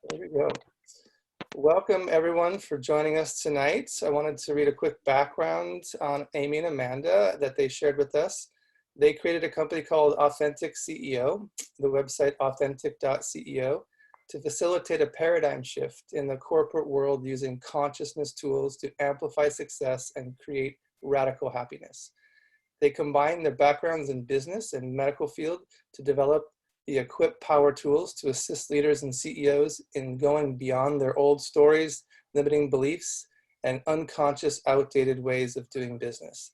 There we go. Welcome everyone for joining us tonight. I wanted to read a quick background on Amy and Amanda that they shared with us. They created a company called Authentic CEO, the website authentic.ceo, to facilitate a paradigm shift in the corporate world using consciousness tools to amplify success and create radical happiness. They combine their backgrounds in business and medical field to develop the equipped power tools to assist leaders and CEOs in going beyond their old stories, limiting beliefs, and unconscious, outdated ways of doing business.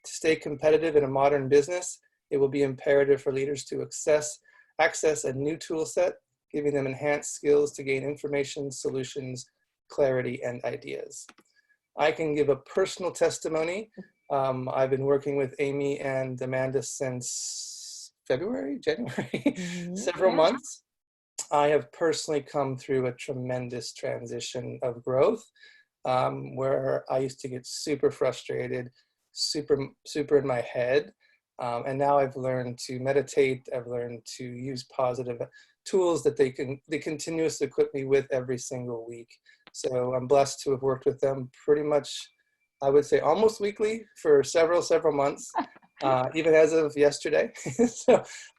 To stay competitive in a modern business, it will be imperative for leaders to access a new tool set, giving them enhanced skills to gain information, solutions, clarity, and ideas. I can give a personal testimony. I've been working with Amy and Amanda since January, several months. I have personally come through a tremendous transition of growth where I used to get super frustrated, super in my head. And now I've learned to meditate. I've learned to use positive tools that they continuously equip me with every single week. So I'm blessed to have worked with them pretty much, I would say almost weekly for several months. Even as of yesterday.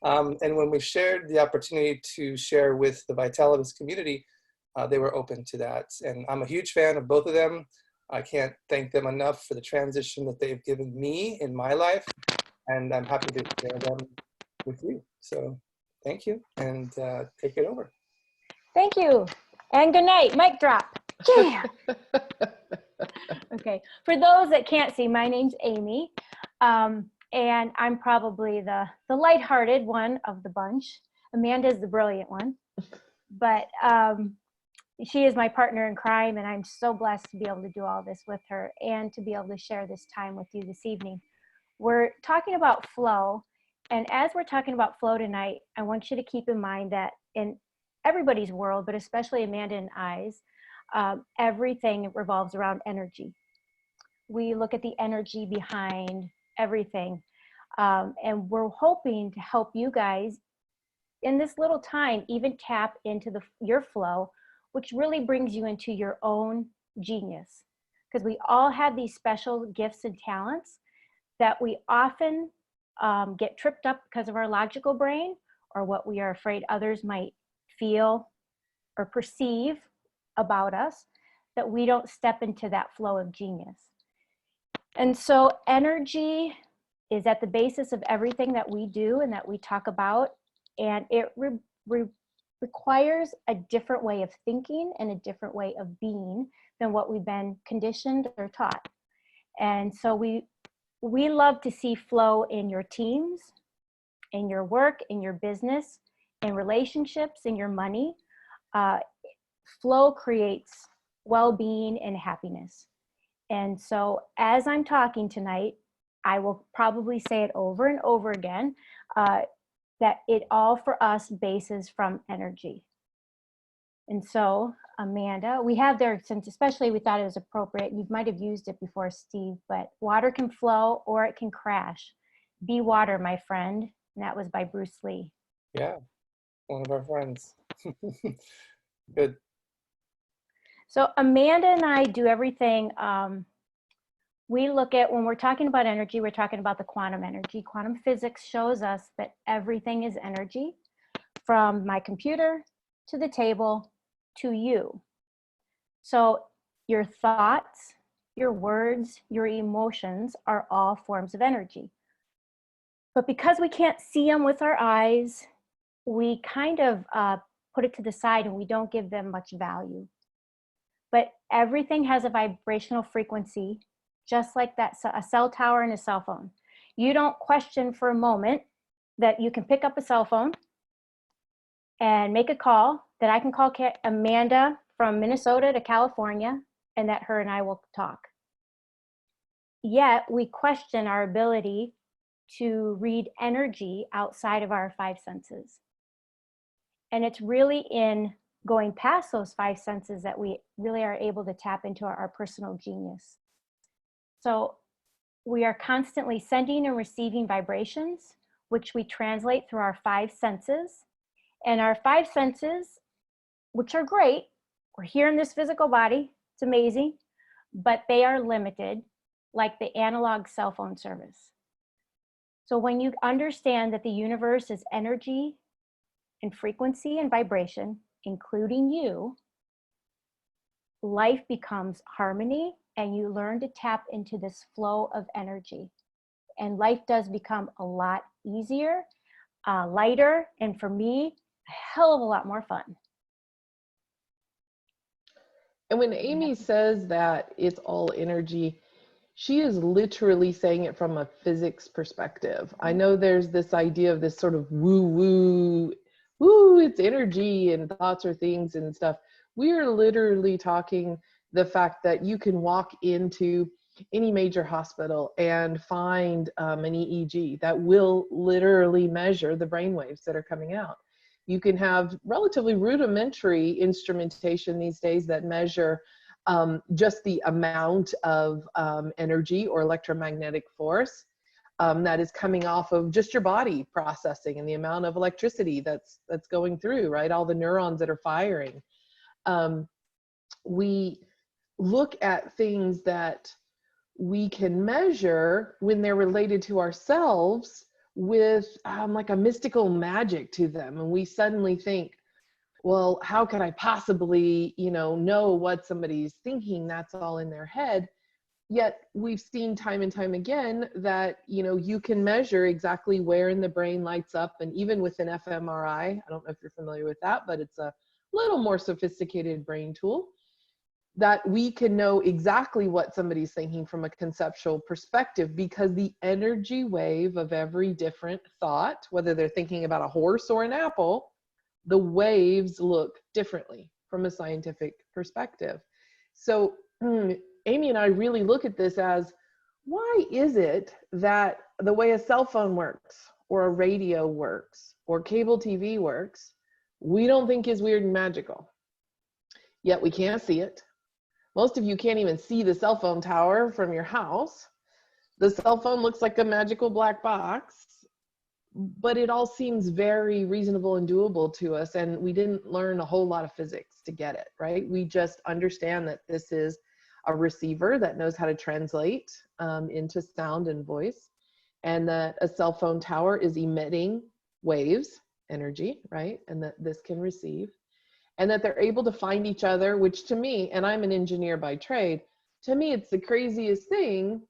And when we shared the opportunity to share with the Vitalibis community, they were open to that. And I'm a huge fan of both of them. I can't thank them enough for the transition that they've given me in my life. And I'm happy to share them with you. So thank you, and take it over. Thank you. And good night. Mic drop. Yeah. Okay. For those that can't see, my name's Amy. And I'm probably the lighthearted one of the bunch. Amanda's the brilliant one. But she is my partner in crime, and I'm so blessed to be able to do all this with her and to be able to share this time with you this evening. We're talking about flow. And as we're talking about flow tonight, I want you to keep in mind that in everybody's world, but especially Amanda and I's, everything revolves around energy. We look at the energy behind everything. And we're hoping to help you guys in this little time even tap into your flow, which really brings you into your own genius. Because we all have these special gifts and talents that we often get tripped up because of our logical brain or what we are afraid others might feel or perceive about us, that we don't step into that flow of genius. And so energy is at the basis of everything that we do and that we talk about. And it requires a different way of thinking and a different way of being than what we've been conditioned or taught. And so we love to see flow in your teams, in your work, in your business, in relationships, in your money. Flow creates well-being and happiness. And so as I'm talking tonight, I will probably say it over and over again, that it all for us bases from energy. And so, Amanda, we have there, since especially we thought it was appropriate, you might have used it before, Steve, but water can flow or it can crash. Be water, my friend. And that was by Bruce Lee. Yeah, one of our friends. Good. So Amanda and I do everything. We look at, when we're talking about energy, we're talking about the quantum energy. Quantum physics shows us that everything is energy, from my computer to the table to you. So your thoughts, your words, your emotions are all forms of energy. But because we can't see them with our eyes, we kind of put it to the side and we don't give them much value. But everything has a vibrational frequency, just like that, a cell tower and a cell phone. You don't question for a moment that you can pick up a cell phone and make a call, that I can call Amanda from Minnesota to California, and that her and I will talk. Yet we question our ability to read energy outside of our five senses. And it's really in going past those five senses that we really are able to tap into our personal genius. So we are constantly sending and receiving vibrations, which we translate through our five senses. And our five senses, which are great. We're here in this physical body. It's amazing, but they are limited, like the analog cell phone service. So when you understand that the universe is energy and frequency and vibration, including you, life becomes harmony, and you learn to tap into this flow of energy. And life does become a lot easier, lighter, and for me, a hell of a lot more fun. And when Amy says that it's all energy, she is literally saying it from a physics perspective. I know there's this idea of this sort of woo, it's energy and thoughts are things and stuff. We are literally talking the fact that you can walk into any major hospital and find an EEG that will literally measure the brain waves that are coming out. You can have relatively rudimentary instrumentation these days that measure just the amount of energy or electromagnetic force that is coming off of just your body processing, and the amount of electricity that's going through, right? All the neurons that are firing. We look at things that we can measure when they're related to ourselves with like a mystical magic to them. And we suddenly think, well, how could I possibly, know what somebody's thinking? That's all in their head. Yet we've seen time and time again that, you can measure exactly where in the brain lights up. And even with an fMRI, I don't know if you're familiar with that, but it's a little more sophisticated brain tool, that we can know exactly what somebody's thinking from a conceptual perspective, because the energy wave of every different thought, whether they're thinking about a horse or an apple, the waves look differently from a scientific perspective. So Amy and I really look at this as, why is it that the way a cell phone works, or a radio works, or cable TV works, we don't think is weird and magical? Yet we can't see it. Most of you can't even see the cell phone tower from your house. The cell phone looks like a magical black box, but it all seems very reasonable and doable to us. And we didn't learn a whole lot of physics to get it, right? We just understand that this is a receiver that knows how to translate into sound and voice, and that a cell phone tower is emitting waves, energy, right? And that this can receive. And that they're able to find each other, which to me, and I'm an engineer by trade, to me it's the craziest thing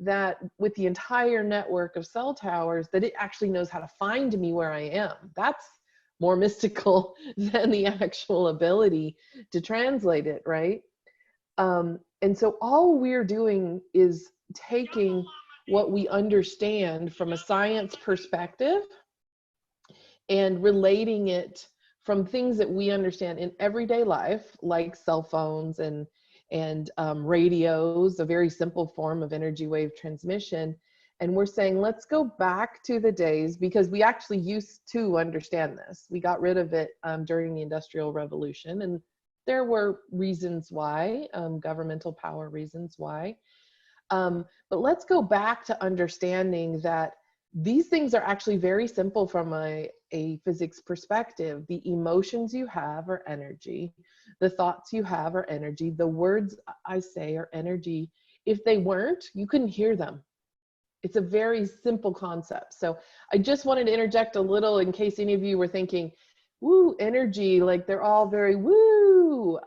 that with the entire network of cell towers, that it actually knows how to find me where I am. That's more mystical than the actual ability to translate it, right? And so all we're doing is taking what we understand from a science perspective and relating it from things that we understand in everyday life, like cell phones and radios, a very simple form of energy wave transmission. And we're saying, let's go back to the days, because we actually used to understand this. We got rid of it during the Industrial Revolution, and there were reasons why, governmental power reasons why. But let's go back to understanding that these things are actually very simple from a physics perspective. The emotions you have are energy. The thoughts you have are energy. The words I say are energy. If they weren't, you couldn't hear them. It's a very simple concept. So I just wanted to interject a little in case any of you were thinking, woo, energy, like they're all very woo.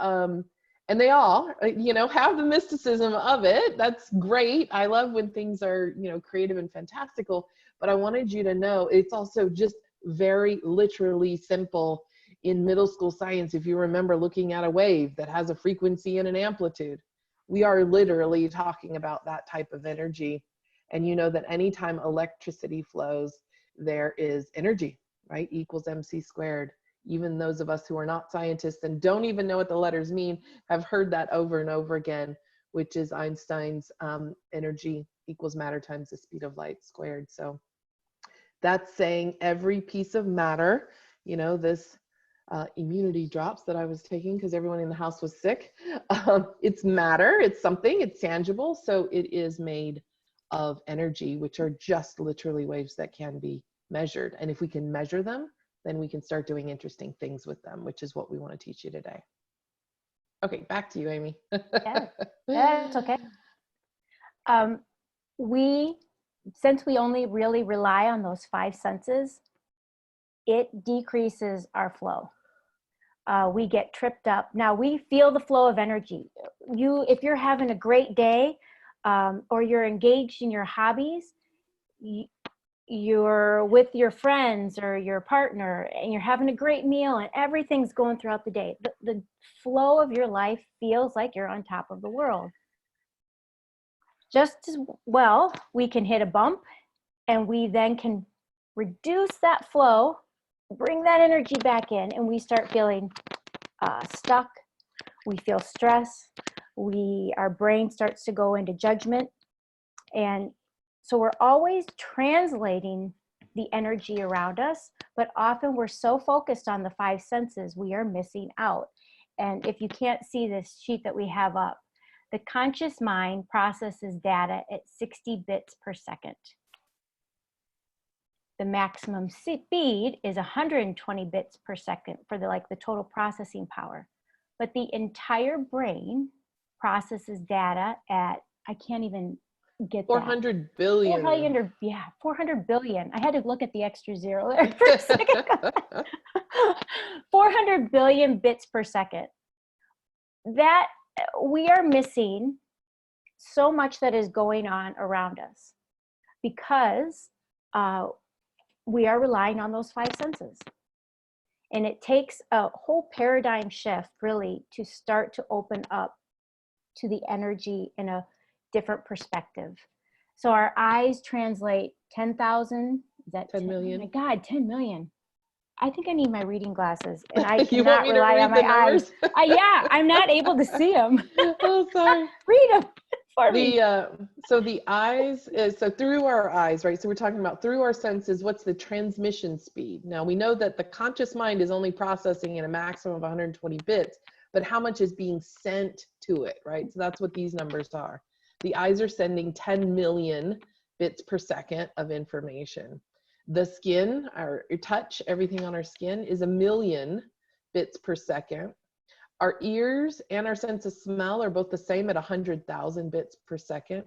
And they all, have the mysticism of it. That's great. I love when things are, creative and fantastical. But I wanted you to know it's also just very literally simple in middle school science. If you remember looking at a wave that has a frequency and an amplitude, we are literally talking about that type of energy. And you know that anytime electricity flows, there is energy, right? E equals MC squared. Even those of us who are not scientists and don't even know what the letters mean have heard that over and over again, which is Einstein's energy equals matter times the speed of light squared. So that's saying every piece of matter, this immunity drops that I was taking because everyone in the house was sick. It's matter, it's something, it's tangible. So it is made of energy, which are just literally waves that can be measured. And if we can measure them, then we can start doing interesting things with them, which is what we want to teach you today. Okay, back to you, Amy. Yeah, that's okay. Since we only really rely on those 5 senses, it decreases our flow. We get tripped up. Now we feel the flow of energy. If you're having a great day, or you're engaged in your hobbies, you're with your friends or your partner and you're having a great meal and everything's going throughout the day, the flow of your life feels like you're on top of the world. Just as well, we can hit a bump and we then can reduce that flow, bring that energy back in, and we start feeling stuck. We feel stress. Our brain starts to go into judgment. And so we're always translating the energy around us, but often we're so focused on the 5 senses, we are missing out. And if you can't see this sheet that we have up, the conscious mind processes data at 60 bits per second. The maximum speed is 120 bits per second for the total processing power. But the entire brain processes data at, I can't even get 400 billion. 400 billion. I had to look at the extra zero there for a second. 400 billion bits per second. That we are missing so much that is going on around us because we are relying on those 5 senses. And it takes a whole paradigm shift really to start to open up to the energy in a different perspective. So our eyes translate 10,000, is that 10 million? Oh my God, 10 million. I think I need my reading glasses and I You cannot want me to rely read on the my numbers? eyes. Yeah, I'm not able to see them. Oh, sorry. Read them for me. So the eyes is, so through our eyes, right? So we're talking about through our senses, what's the transmission speed? Now we know that the conscious mind is only processing in a maximum of 120 bits, but how much is being sent to it, right? So that's what these numbers are. The eyes are sending 10 million bits per second of information. The skin, our touch, everything on our skin is 1 million bits per second. Our ears and our sense of smell are both the same at 100,000 bits per second.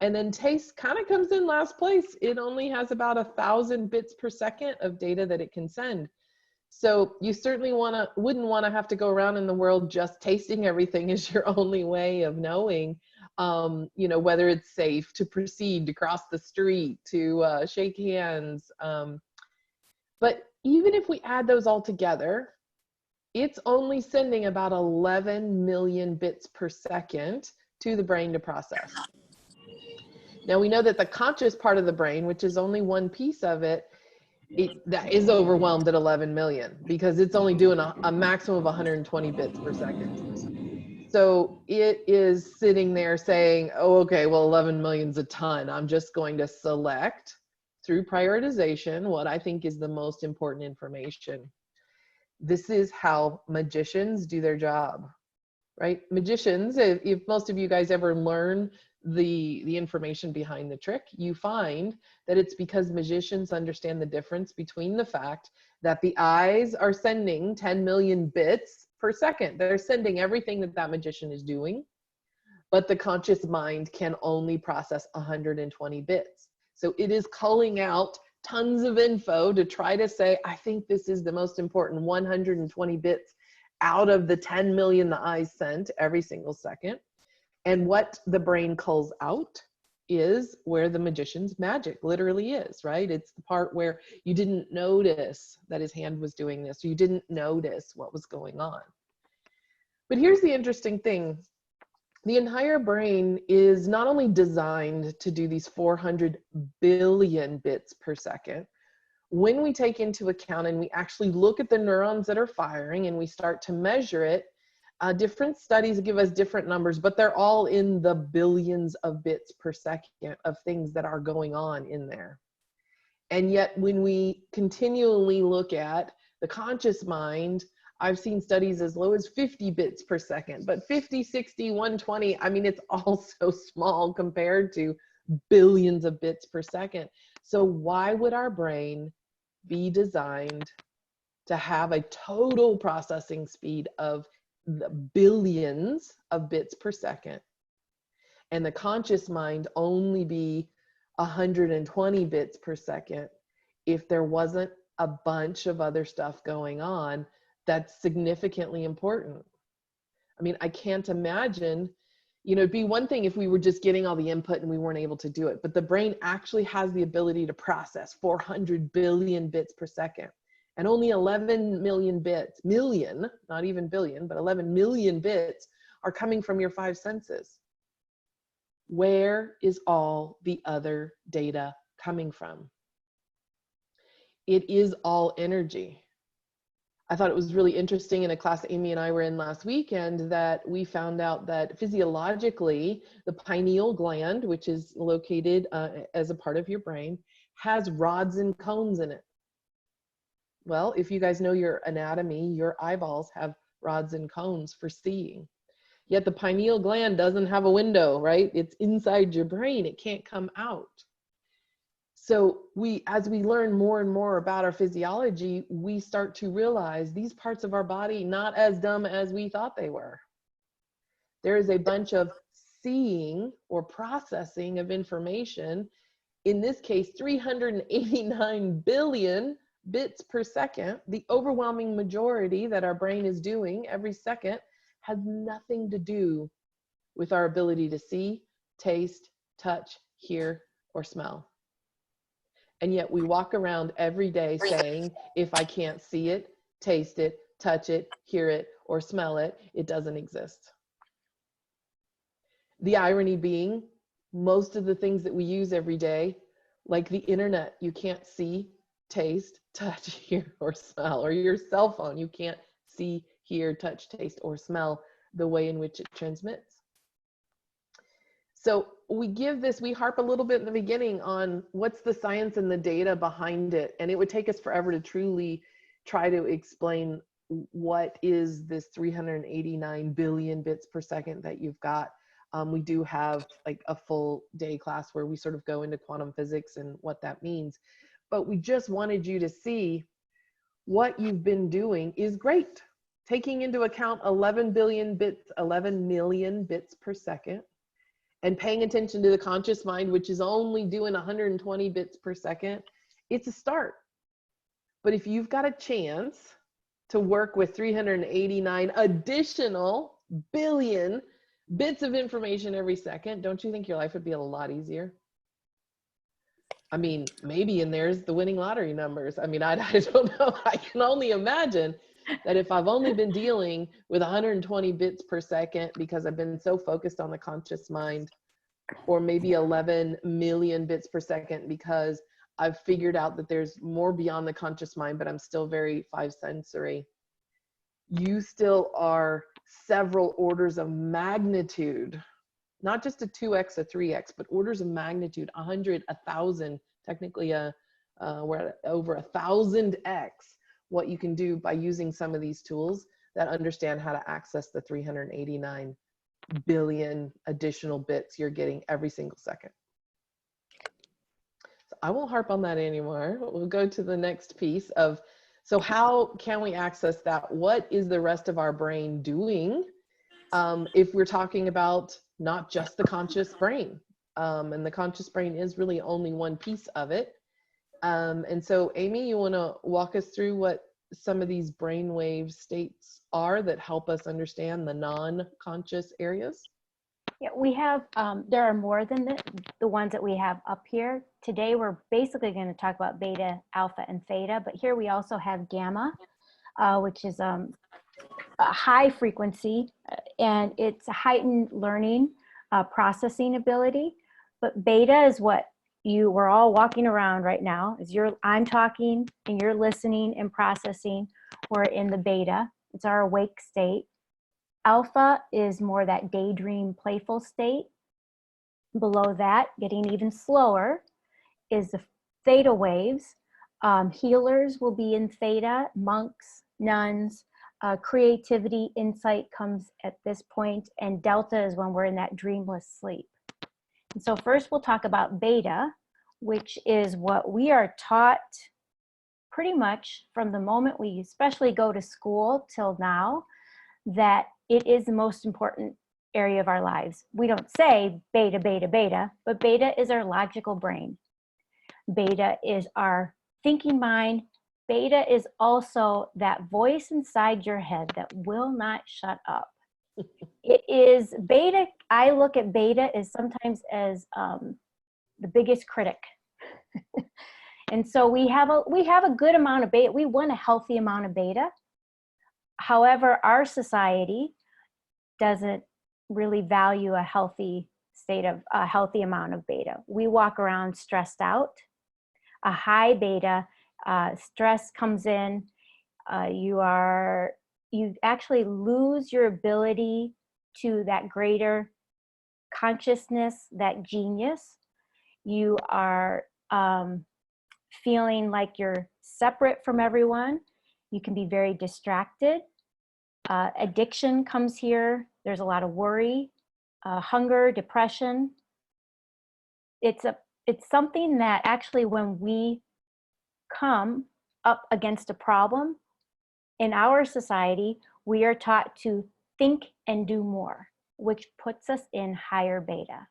And then taste kind of comes in last place. It only has about 1,000 bits per second of data that it can send. So you certainly wouldn't want to have to go around in the world just tasting everything as your only way of knowing, whether it's safe to proceed, to cross the street, to shake hands. But even if we add those all together, it's only sending about 11 million bits per second to the brain to process. Now we know that the conscious part of the brain, which is only one piece of it, that is overwhelmed at 11 million because it's only doing a maximum of 120 bits per second. So it is sitting there saying, oh, okay, well, 11 million's a ton. I'm just going to select through prioritization what I think is the most important information. This is how magicians do their job, right? Magicians, if most of you guys ever learn the information behind the trick, you find that it's because magicians understand the difference between the fact that the eyes are sending 10 million bits per second. They're sending everything that magician is doing, but the conscious mind can only process 120 bits. So it is culling out tons of info to try to say, I think this is the most important 120 bits out of the 10 million the eyes sent every single second. And what the brain culls out is where the magician's magic literally is, right? It's the part where you didn't notice that his hand was doing this, or you didn't notice what was going on. But here's the interesting thing. The entire brain is not only designed to do these 400 billion bits per second. When we take into account and we actually look at the neurons that are firing and we start to measure it, different studies give us different numbers, but they're all in the billions of bits per second of things that are going on in there. And yet when we continually look at the conscious mind, I've seen studies as low as 50 bits per second, but 50, 60, 120, I mean, it's all so small compared to billions of bits per second. So why would our brain be designed to have a total processing speed of the billions of bits per second, and the conscious mind only be 120 bits per second, if there wasn't a bunch of other stuff going on that's significantly important. I mean, I can't imagine, you know, it'd be one thing if we were just getting all the input and we weren't able to do it, but the brain actually has the ability to process 400 billion bits per second. And only 11 million bits, million, not even billion, but 11 million bits are coming from your 5 senses. Where is all the other data coming from? It is all energy. I thought it was really interesting in a class Amy and I were in last weekend that we found out that physiologically, the pineal gland, which is located as a part of your brain, has rods and cones in it. Well, if you guys know your anatomy, your eyeballs have rods and cones for seeing. Yet the pineal gland doesn't have a window, right? It's inside your brain. It can't come out. So as we learn more and more about our physiology, we start to realize these parts of our body, not as dumb as we thought they were. There is a bunch of seeing or processing of information, in this case, 389 billion bits per second. The overwhelming majority that our brain is doing every second has nothing to do with our ability to see, taste, touch, hear, or smell. And yet we walk around every day saying, if I can't see it, taste it, touch it, hear it, or smell it, it doesn't exist. The irony being, most of the things that we use every day, like the internet, you can't see, taste, touch, hear, or smell, or your cell phone, you can't see, hear, touch, taste, or smell the way in which it transmits. So we harp a little bit in the beginning on what's the science and the data behind it. And it would take us forever to truly try to explain what is this 389 billion bits per second that you've got. We do have like a full day class where we sort of go into quantum physics and what that means. But we just wanted you to see what you've been doing is great. Taking into account 11 million bits per second, and paying attention to the conscious mind, which is only doing 120 bits per second, it's a start. But if you've got a chance to work with 389 additional billion bits of information every second, don't you think your life would be a lot easier? I mean, maybe in there's the winning lottery numbers. I mean, I don't know. I can only imagine that if I've only been dealing with 120 bits per second because I've been so focused on the conscious mind, or maybe 11 million bits per second because I've figured out that there's more beyond the conscious mind, but I'm still very 5 sensory. You still are several orders of magnitude, not just a 2x, a 3x, but orders of magnitude, 100, 1,000, technically we're at over 1,000x what you can do by using some of these tools that understand how to access the 389 billion additional bits you're getting every single second. So I won't harp on that anymore. We'll go to the next piece of, so how can we access that? What is the rest of our brain doing? If we're talking about not just the conscious brain, and the conscious brain is really only one piece of it. And so Amy, you want to walk us through what some of these brainwave states are that help us understand the non-conscious areas? Yeah, we have, there are more than the ones that we have up here. Today, we're basically going to talk about beta, alpha, and theta, but here we also have gamma, which is a high frequency, and it's a heightened learning, processing ability. But beta is what we're all walking around right now. I'm talking and you're listening and processing. We're in the beta. It's our awake state. Alpha is more that daydream, playful state. Below that, getting even slower, is the theta waves. Healers will be in theta, monks, nuns, creativity, insight comes at this point, and delta is when we're in that dreamless sleep. And so first we'll talk about beta, which is what we are taught pretty much from the moment we especially go to school till now, that it is the most important area of our lives. We don't say beta, beta, beta, but beta is our logical brain. Beta is our thinking mind. Beta is also that voice inside your head that will not shut up. It is beta. I look at beta as sometimes as the biggest critic. And so we have a good amount of beta. We want a healthy amount of beta. However, our society doesn't really value a healthy amount of beta. We walk around stressed out. A high beta, stress comes in. You actually lose your ability to that greater consciousness, that genius. You are feeling like you're separate from everyone. You can be very distracted. Addiction comes here. There's a lot of worry, hunger, depression. It's something that actually, when we come up against a problem in our society, we are taught to think and do more, which puts us in higher beta.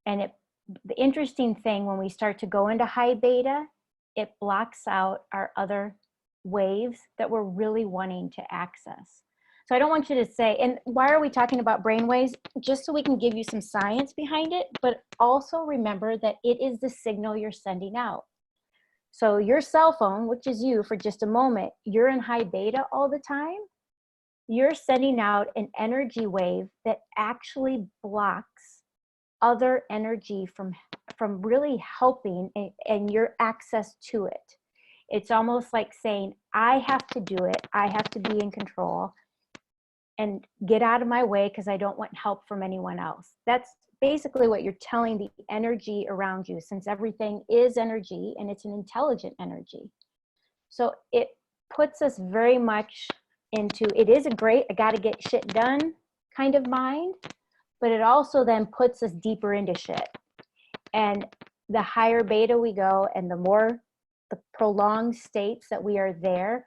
And the interesting thing, when we start to go into high beta, it blocks out our other waves that we're really wanting to access. So I don't want you to say, and why are we talking about brain waves? Just so we can give you some science behind it, but also remember that it is the signal you're sending out. So your cell phone, which is you for just a moment, you're in high beta all the time. You're sending out an energy wave that actually blocks other energy from really helping and your access to it. It's almost like saying, I have to do it. I have to be in control and get out of my way because I don't want help from anyone else. That's basically what you're telling the energy around you, since everything is energy and it's an intelligent energy. So it puts us very much into, it is a great, I got to get shit done kind of mind, but it also then puts us deeper into shit. And the higher beta we go and the more the prolonged states that we are there,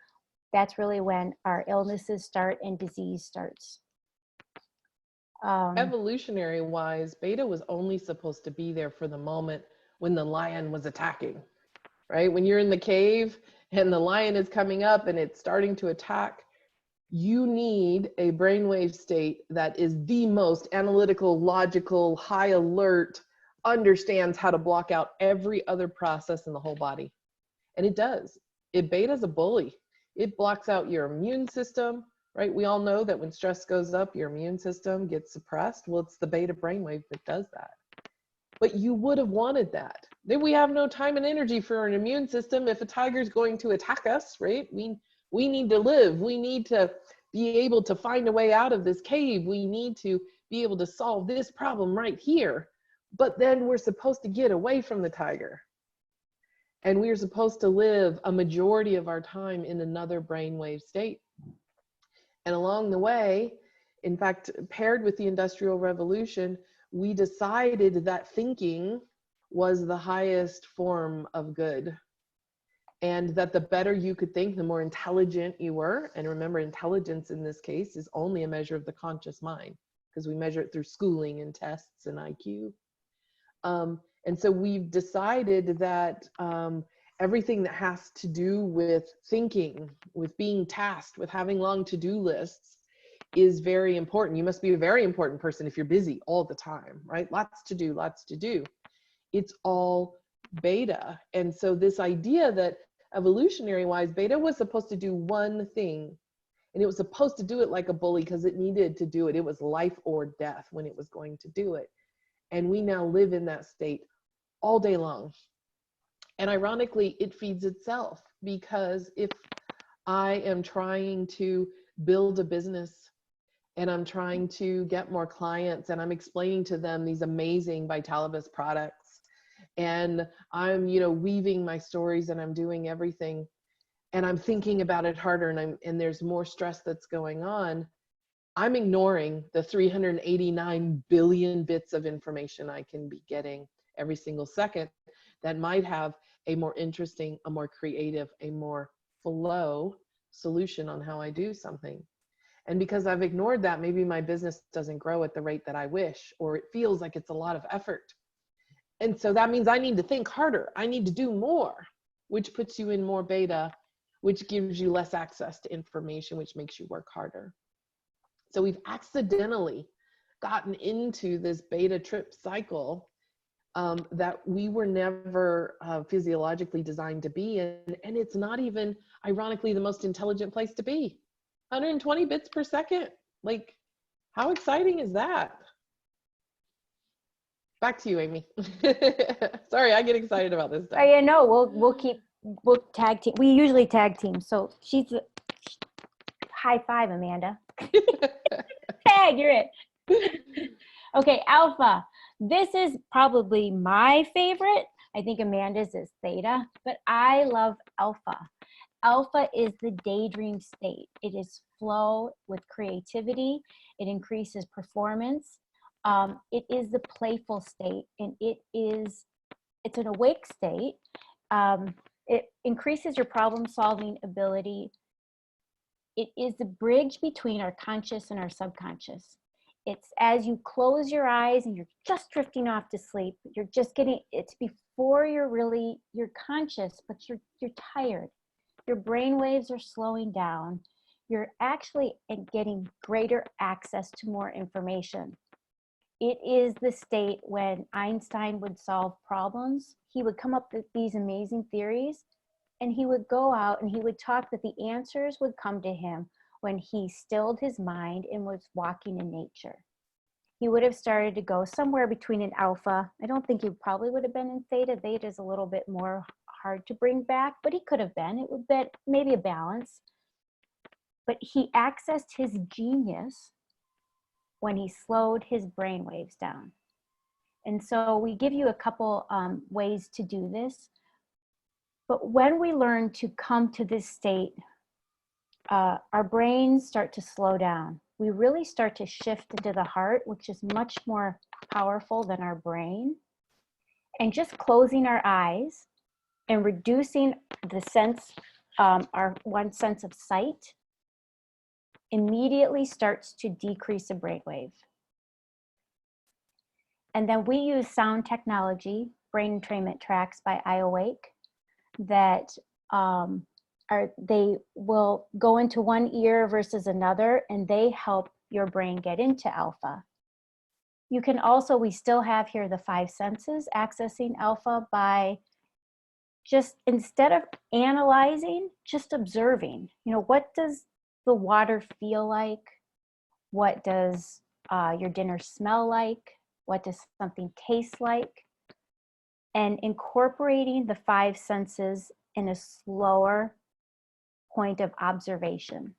that's really when our illnesses start and disease starts. Evolutionary wise, beta was only supposed to be there for the moment when the lion was attacking, right? When you're in the cave and the lion is coming up and it's starting to attack, you need a brainwave state that is the most analytical, logical, high alert, understands how to block out every other process in the whole body. And it does. Beta's a bully. It blocks out your immune system, right? We all know that when stress goes up, your immune system gets suppressed. Well, it's the beta brainwave that does that. But you would have wanted that. Then we have no time and energy for an immune system. If a tiger's going to attack us, right? We need to live. We need to be able to find a way out of this cave. We need to be able to solve this problem right here. But then we're supposed to get away from the tiger. And we're supposed to live a majority of our time in another brainwave state. And along the way, in fact, paired with the Industrial Revolution, we decided that thinking was the highest form of good. And that the better you could think, the more intelligent you were. And remember, intelligence in this case is only a measure of the conscious mind, because we measure it through schooling and tests and IQ. And so we've decided that everything that has to do with thinking, with being tasked, with having long to-do lists is very important. You must be a very important person if you're busy all the time, right? Lots to do, lots to do. It's all beta. And so this idea that evolutionary wise, beta was supposed to do one thing, and it was supposed to do it like a bully because it needed to do it. It was life or death when it was going to do it. And we now live in that state all day long. And ironically, it feeds itself, because if I am trying to build a business and I'm trying to get more clients and I'm explaining to them these amazing Vitalibis products, and I'm, weaving my stories and I'm doing everything, and I'm thinking about it harder, and there's more stress that's going on, I'm ignoring the 389 billion bits of information I can be getting every single second that might have a more interesting, a more creative, a more flow solution on how I do something. And because I've ignored that, maybe my business doesn't grow at the rate that I wish, or it feels like it's a lot of effort. And so that means I need to think harder. I need to do more, which puts you in more beta, which gives you less access to information, which makes you work harder. So we've accidentally gotten into this beta trip cycle that we were never physiologically designed to be in. And it's not even, ironically, the most intelligent place to be. 120 bits per second. Like, how exciting is that? Back to you, Amy. Sorry, I get excited about this stuff. Yeah, no, we'll tag team. We usually tag team. So she's high five, Amanda. Tag, you're it. Okay, alpha. This is probably my favorite. I think Amanda's is theta, but I love alpha. Alpha is the daydream state. It is flow with creativity. It increases performance. It is the playful state, and it's an awake state. It increases your problem-solving ability. It is the bridge between our conscious and our subconscious. It's as you close your eyes and you're just drifting off to sleep. You're just getting, it's before you're conscious, but you're tired. Your brain waves are slowing down. You're actually getting greater access to more information. It is the state when Einstein would solve problems. He would come up with these amazing theories, and he would go out and he would talk that the answers would come to him when he stilled his mind and was walking in nature. He would have started to go somewhere between an alpha. I don't think he probably would have been in theta. Theta is a little bit more hard to bring back, but he could have been. It would be maybe a balance. But he accessed his genius when he slowed his brain waves down. And so we give you a couple ways to do this. But when we learn to come to this state, our brains start to slow down. We really start to shift into the heart, which is much more powerful than our brain. And just closing our eyes and reducing the sense, our one sense of sight, immediately starts to decrease the brainwave. And then we use sound technology, brain entrainment tracks by iAwake, that they will go into one ear versus another, and they help your brain get into alpha. You can also, we still have here the 5 senses accessing alpha by just, instead of analyzing, just observing. You know, what does the water feel like? What does your dinner smell like? What does something taste like? And incorporating the 5 senses in a slower point of observation.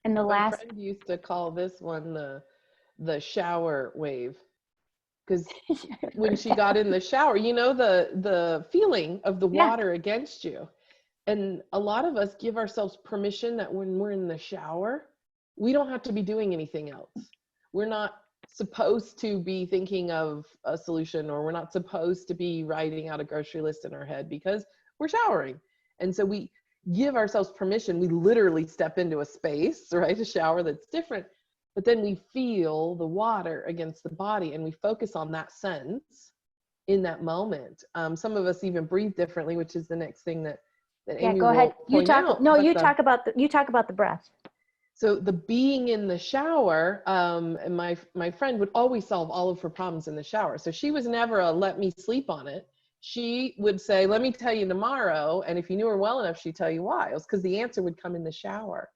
And My friend used to call this one the shower wave, because when she got in the shower, you know, the feeling of the water against you. And a lot of us give ourselves permission that when we're in the shower, we don't have to be doing anything else. We're not supposed to be thinking of a solution, or we're not supposed to be writing out a grocery list in our head because we're showering. And so we give ourselves permission. We literally step into a space, right? A shower that's different, but then we feel the water against the body and we focus on that sense in that moment. Some of us even breathe differently, which is the next thing that Amy go ahead. You talk. No, you talk about the breath. So the being in the shower, and my friend would always solve all of her problems in the shower. So she was never a let me sleep on it. She would say, let me tell you tomorrow. And if you knew her well enough, she'd tell you why. It was because the answer would come in the shower.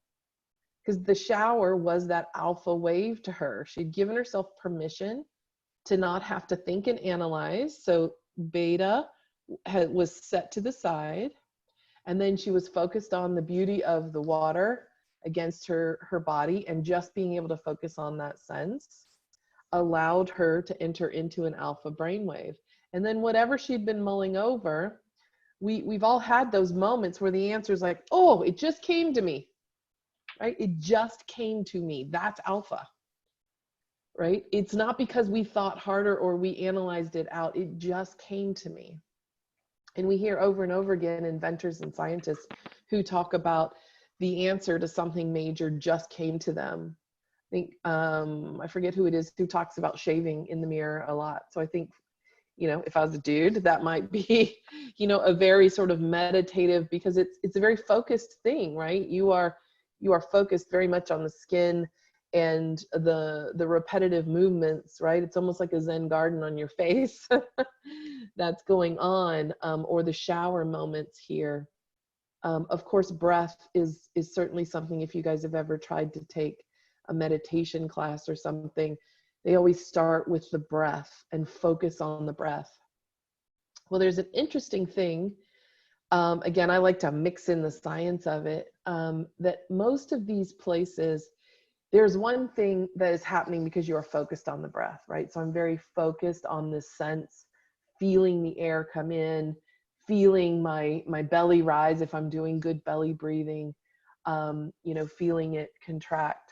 Because the shower was that alpha wave to her. She'd given herself permission to not have to think and analyze. So beta was set to the side. And then she was focused on the beauty of the water against her body, and just being able to focus on that sense allowed her to enter into an alpha brainwave. And then whatever she'd been mulling over, we've all had those moments where the answer is like, oh, it just came to me, right? It just came to me. That's alpha, right? It's not because we thought harder or we analyzed it out. It just came to me. And we hear over and over again inventors and scientists who talk about the answer to something major just came to them. I think, I forget who it is who talks about shaving in the mirror a lot. So I think, you know, if I was a dude, that might be, you know, a very sort of meditative, because it's a very focused thing, right? You are focused very much on the skin and the repetitive movements, right? It's almost like a Zen garden on your face that's going on, or the shower moments here. Of course, breath is certainly something, if you guys have ever tried to take a meditation class or something, they always start with the breath and focus on the breath. Well, there's an interesting thing. Again, I like to mix in the science of it, that most of these places, there's one thing that is happening because you are focused on the breath, right? So I'm very focused on this sense, feeling the air come in, feeling my belly rise if I'm doing good belly breathing, you know, feeling it contract.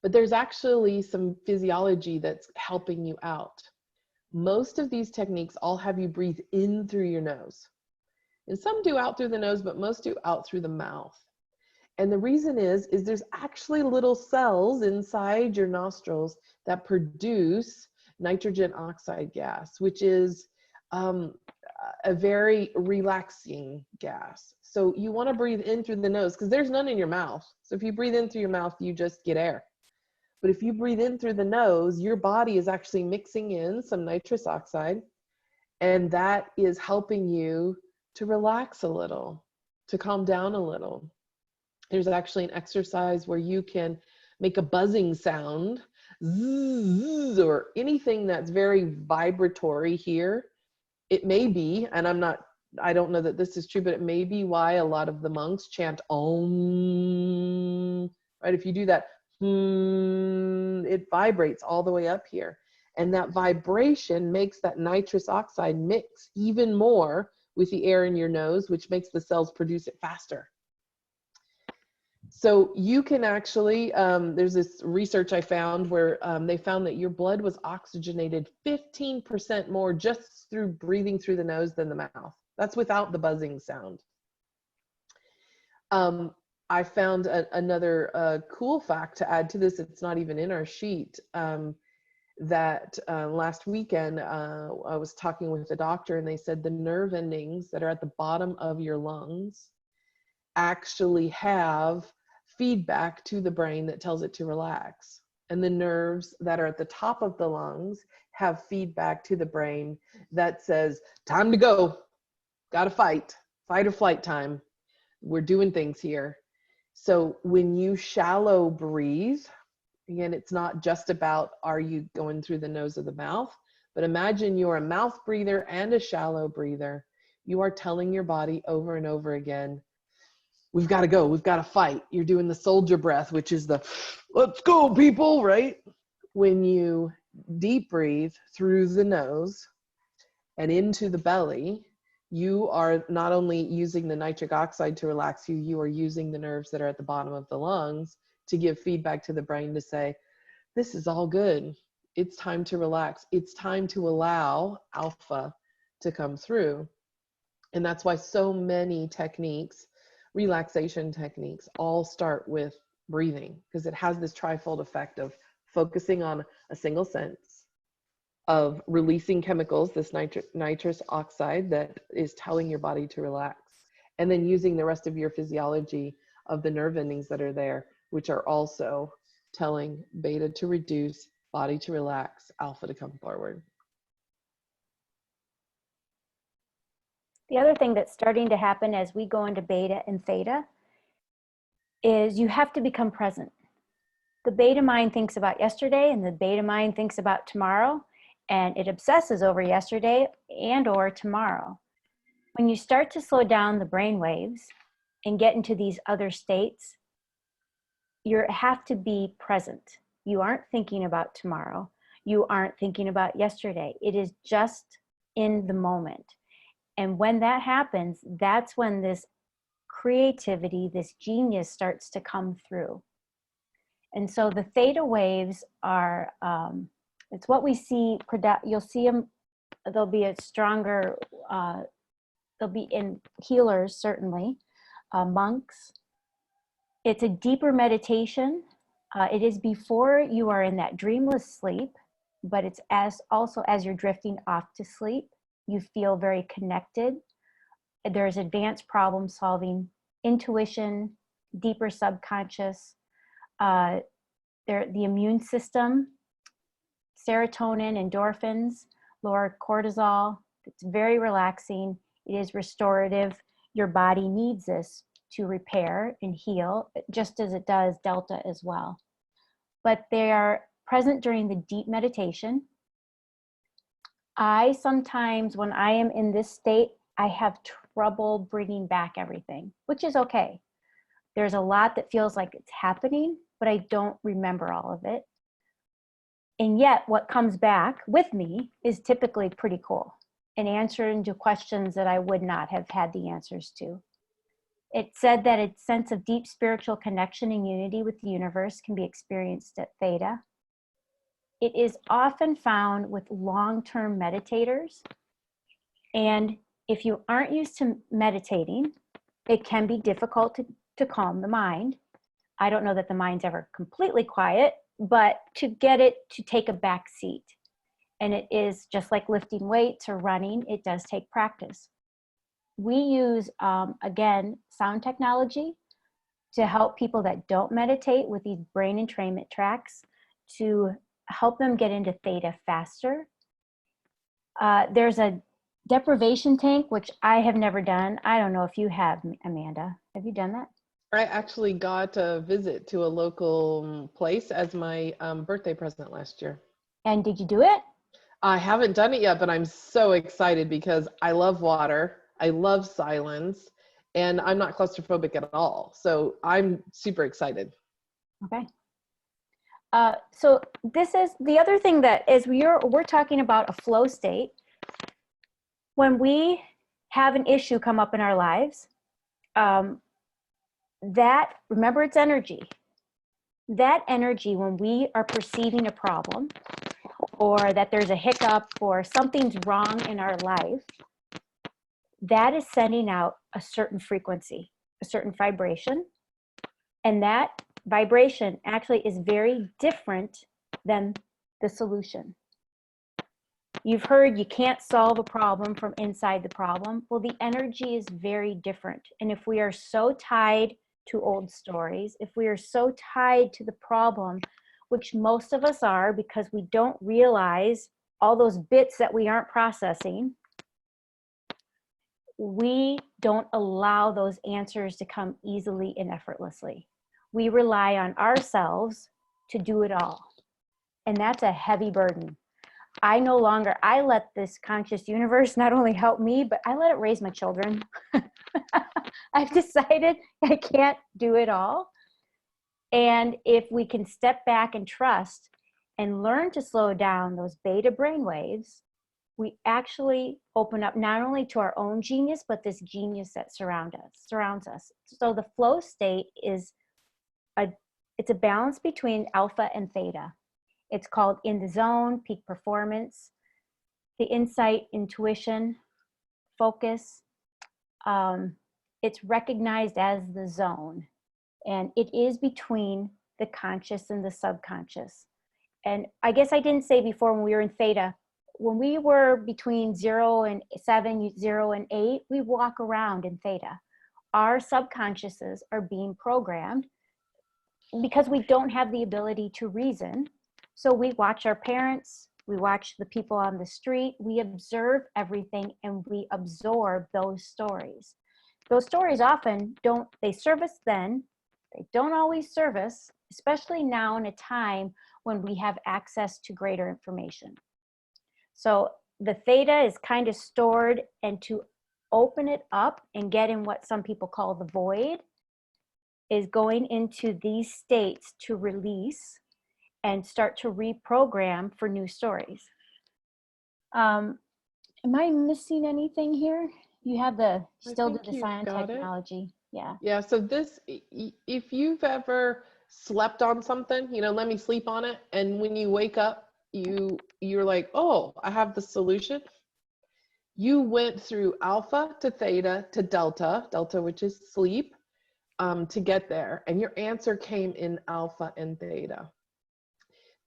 But there's actually some physiology that's helping you out. Most of these techniques all have you breathe in through your nose. And some do out through the nose, but most do out through the mouth. And the reason is there's actually little cells inside your nostrils that produce nitrogen oxide gas, which is a very relaxing gas. So you want to breathe in through the nose because there's none in your mouth. So if you breathe in through your mouth, you just get air. But if you breathe in through the nose, your body is actually mixing in some nitrous oxide, and that is helping you to relax a little, to calm down a little. There's actually an exercise where you can make a buzzing sound, zzz, or anything that's very vibratory here. It may be, and I don't know that this is true, but it may be why a lot of the monks chant Om, right? If you do that, it vibrates all the way up here. And that vibration makes that nitrous oxide mix even more with the air in your nose, which makes the cells produce it faster. So you can actually, there's this research I found where they found that your blood was oxygenated 15% more just through breathing through the nose than the mouth. That's without the buzzing sound. I found another cool fact to add to this. It's not even in our sheet. That last weekend, I was talking with a doctor, and they said the nerve endings that are at the bottom of your lungs actually have feedback to the brain that tells it to relax. And the nerves that are at the top of the lungs have feedback to the brain that says, time to go, gotta fight or flight time. We're doing things here. So when you shallow breathe, again, it's not just about are you going through the nose or the mouth, but imagine you're a mouth breather and a shallow breather. You are telling your body over and over again, we've got to go, we've got to fight. You're doing the soldier breath, which is the let's go people, right? When you deep breathe through the nose and into the belly, you are not only using the nitric oxide to relax you, you are using the nerves that are at the bottom of the lungs to give feedback to the brain to say, this is all good. It's time to relax. It's time to allow alpha to come through. And that's why so many techniques, relaxation techniques, all start with breathing, because it has this trifold effect of focusing on a single sense, of releasing chemicals, this nitrous oxide that is telling your body to relax, and then using the rest of your physiology of the nerve endings that are there, which are also telling beta to reduce, body to relax, alpha to come forward. The other thing that's starting to happen as we go into beta and theta is you have to become present. The beta mind thinks about yesterday, and the beta mind thinks about tomorrow, and it obsesses over yesterday and or tomorrow. When you start to slow down the brain waves and get into these other states, you have to be present. You aren't thinking about tomorrow. You aren't thinking about yesterday. It is just in the moment. And when that happens, that's when this creativity, this genius starts to come through. And so the theta waves are, it's what we see, you'll see them, there'll be a stronger They'll be in healers, certainly, monks. It's a deeper meditation. It is before you are in that dreamless sleep, but it's also as you're drifting off to sleep, you feel very connected. There's advanced problem solving, intuition, deeper subconscious, the immune system, serotonin, endorphins, lower cortisol. It's very relaxing. It is restorative. Your body needs this to repair and heal, just as it does Delta as well. But they are present during the deep meditation. I sometimes, when I am in this state, I have trouble bringing back everything, which is okay. There's a lot that feels like it's happening, but I don't remember all of it. And yet what comes back with me is typically pretty cool, and answering to questions that I would not have had the answers to. It said that a sense of deep spiritual connection and unity with the universe can be experienced at Theta. It is often found with long-term meditators. And if you aren't used to meditating, it can be difficult to calm the mind. I don't know that the mind's ever completely quiet, but to get it to take a back seat. And it is just like lifting weights or running, it does take practice. We use, again, sound technology to help people that don't meditate with these brain entrainment tracks to help them get into Theta faster. There's a deprivation tank, which I have never done. I don't know if you have, Amanda. Have you done that? I actually got a visit to a local place as my birthday present last year. And did you do it? I haven't done it yet, but I'm so excited because I love water. I love silence, and I'm not claustrophobic at all. So I'm super excited. Okay. So this is the other thing that is we're talking about a flow state. When we have an issue come up in our lives, remember, it's energy. That energy, when we are perceiving a problem or that there's a hiccup or something's wrong in our life, that is sending out a certain frequency, a certain vibration. And that vibration actually is very different than the solution. You've heard you can't solve a problem from inside the problem. Well, the energy is very different. And if we are so tied to old stories, if we are so tied to the problem, which most of us are because we don't realize all those bits that we aren't processing, we don't allow those answers to come easily and effortlessly. We rely on ourselves to do it all. And that's a heavy burden. I let this conscious universe not only help me, but I let it raise my children. I've decided I can't do it all. And if we can step back and trust and learn to slow down those beta brainwaves, we actually open up not only to our own genius, but this genius that surrounds us. So the flow state is it's a balance between alpha and theta. It's called in the zone, peak performance, the insight, intuition, focus. It's recognized as the zone, and it is between the conscious and the subconscious. And I guess I didn't say before, when we were in theta, when we were between 0 and 7, 0 and 8, we walk around in theta. Our subconsciouses are being programmed because we don't have the ability to reason. So we watch our parents, we watch the people on the street, we observe everything, and we absorb those stories. Those stories often they serve us then, they don't always serve us, especially now in a time when we have access to greater information. So the theta is kind of stored, and to open it up and get in what some people call the void is going into these states to release and start to reprogram for new stories. Am I missing anything here? You have the sound technology. Yeah. Yeah. So this, if you've ever slept on something, let me sleep on it. And when you wake up, you're like, oh, I have the solution. You went through alpha to theta to delta, which is sleep, to get there. And your answer came in alpha and theta.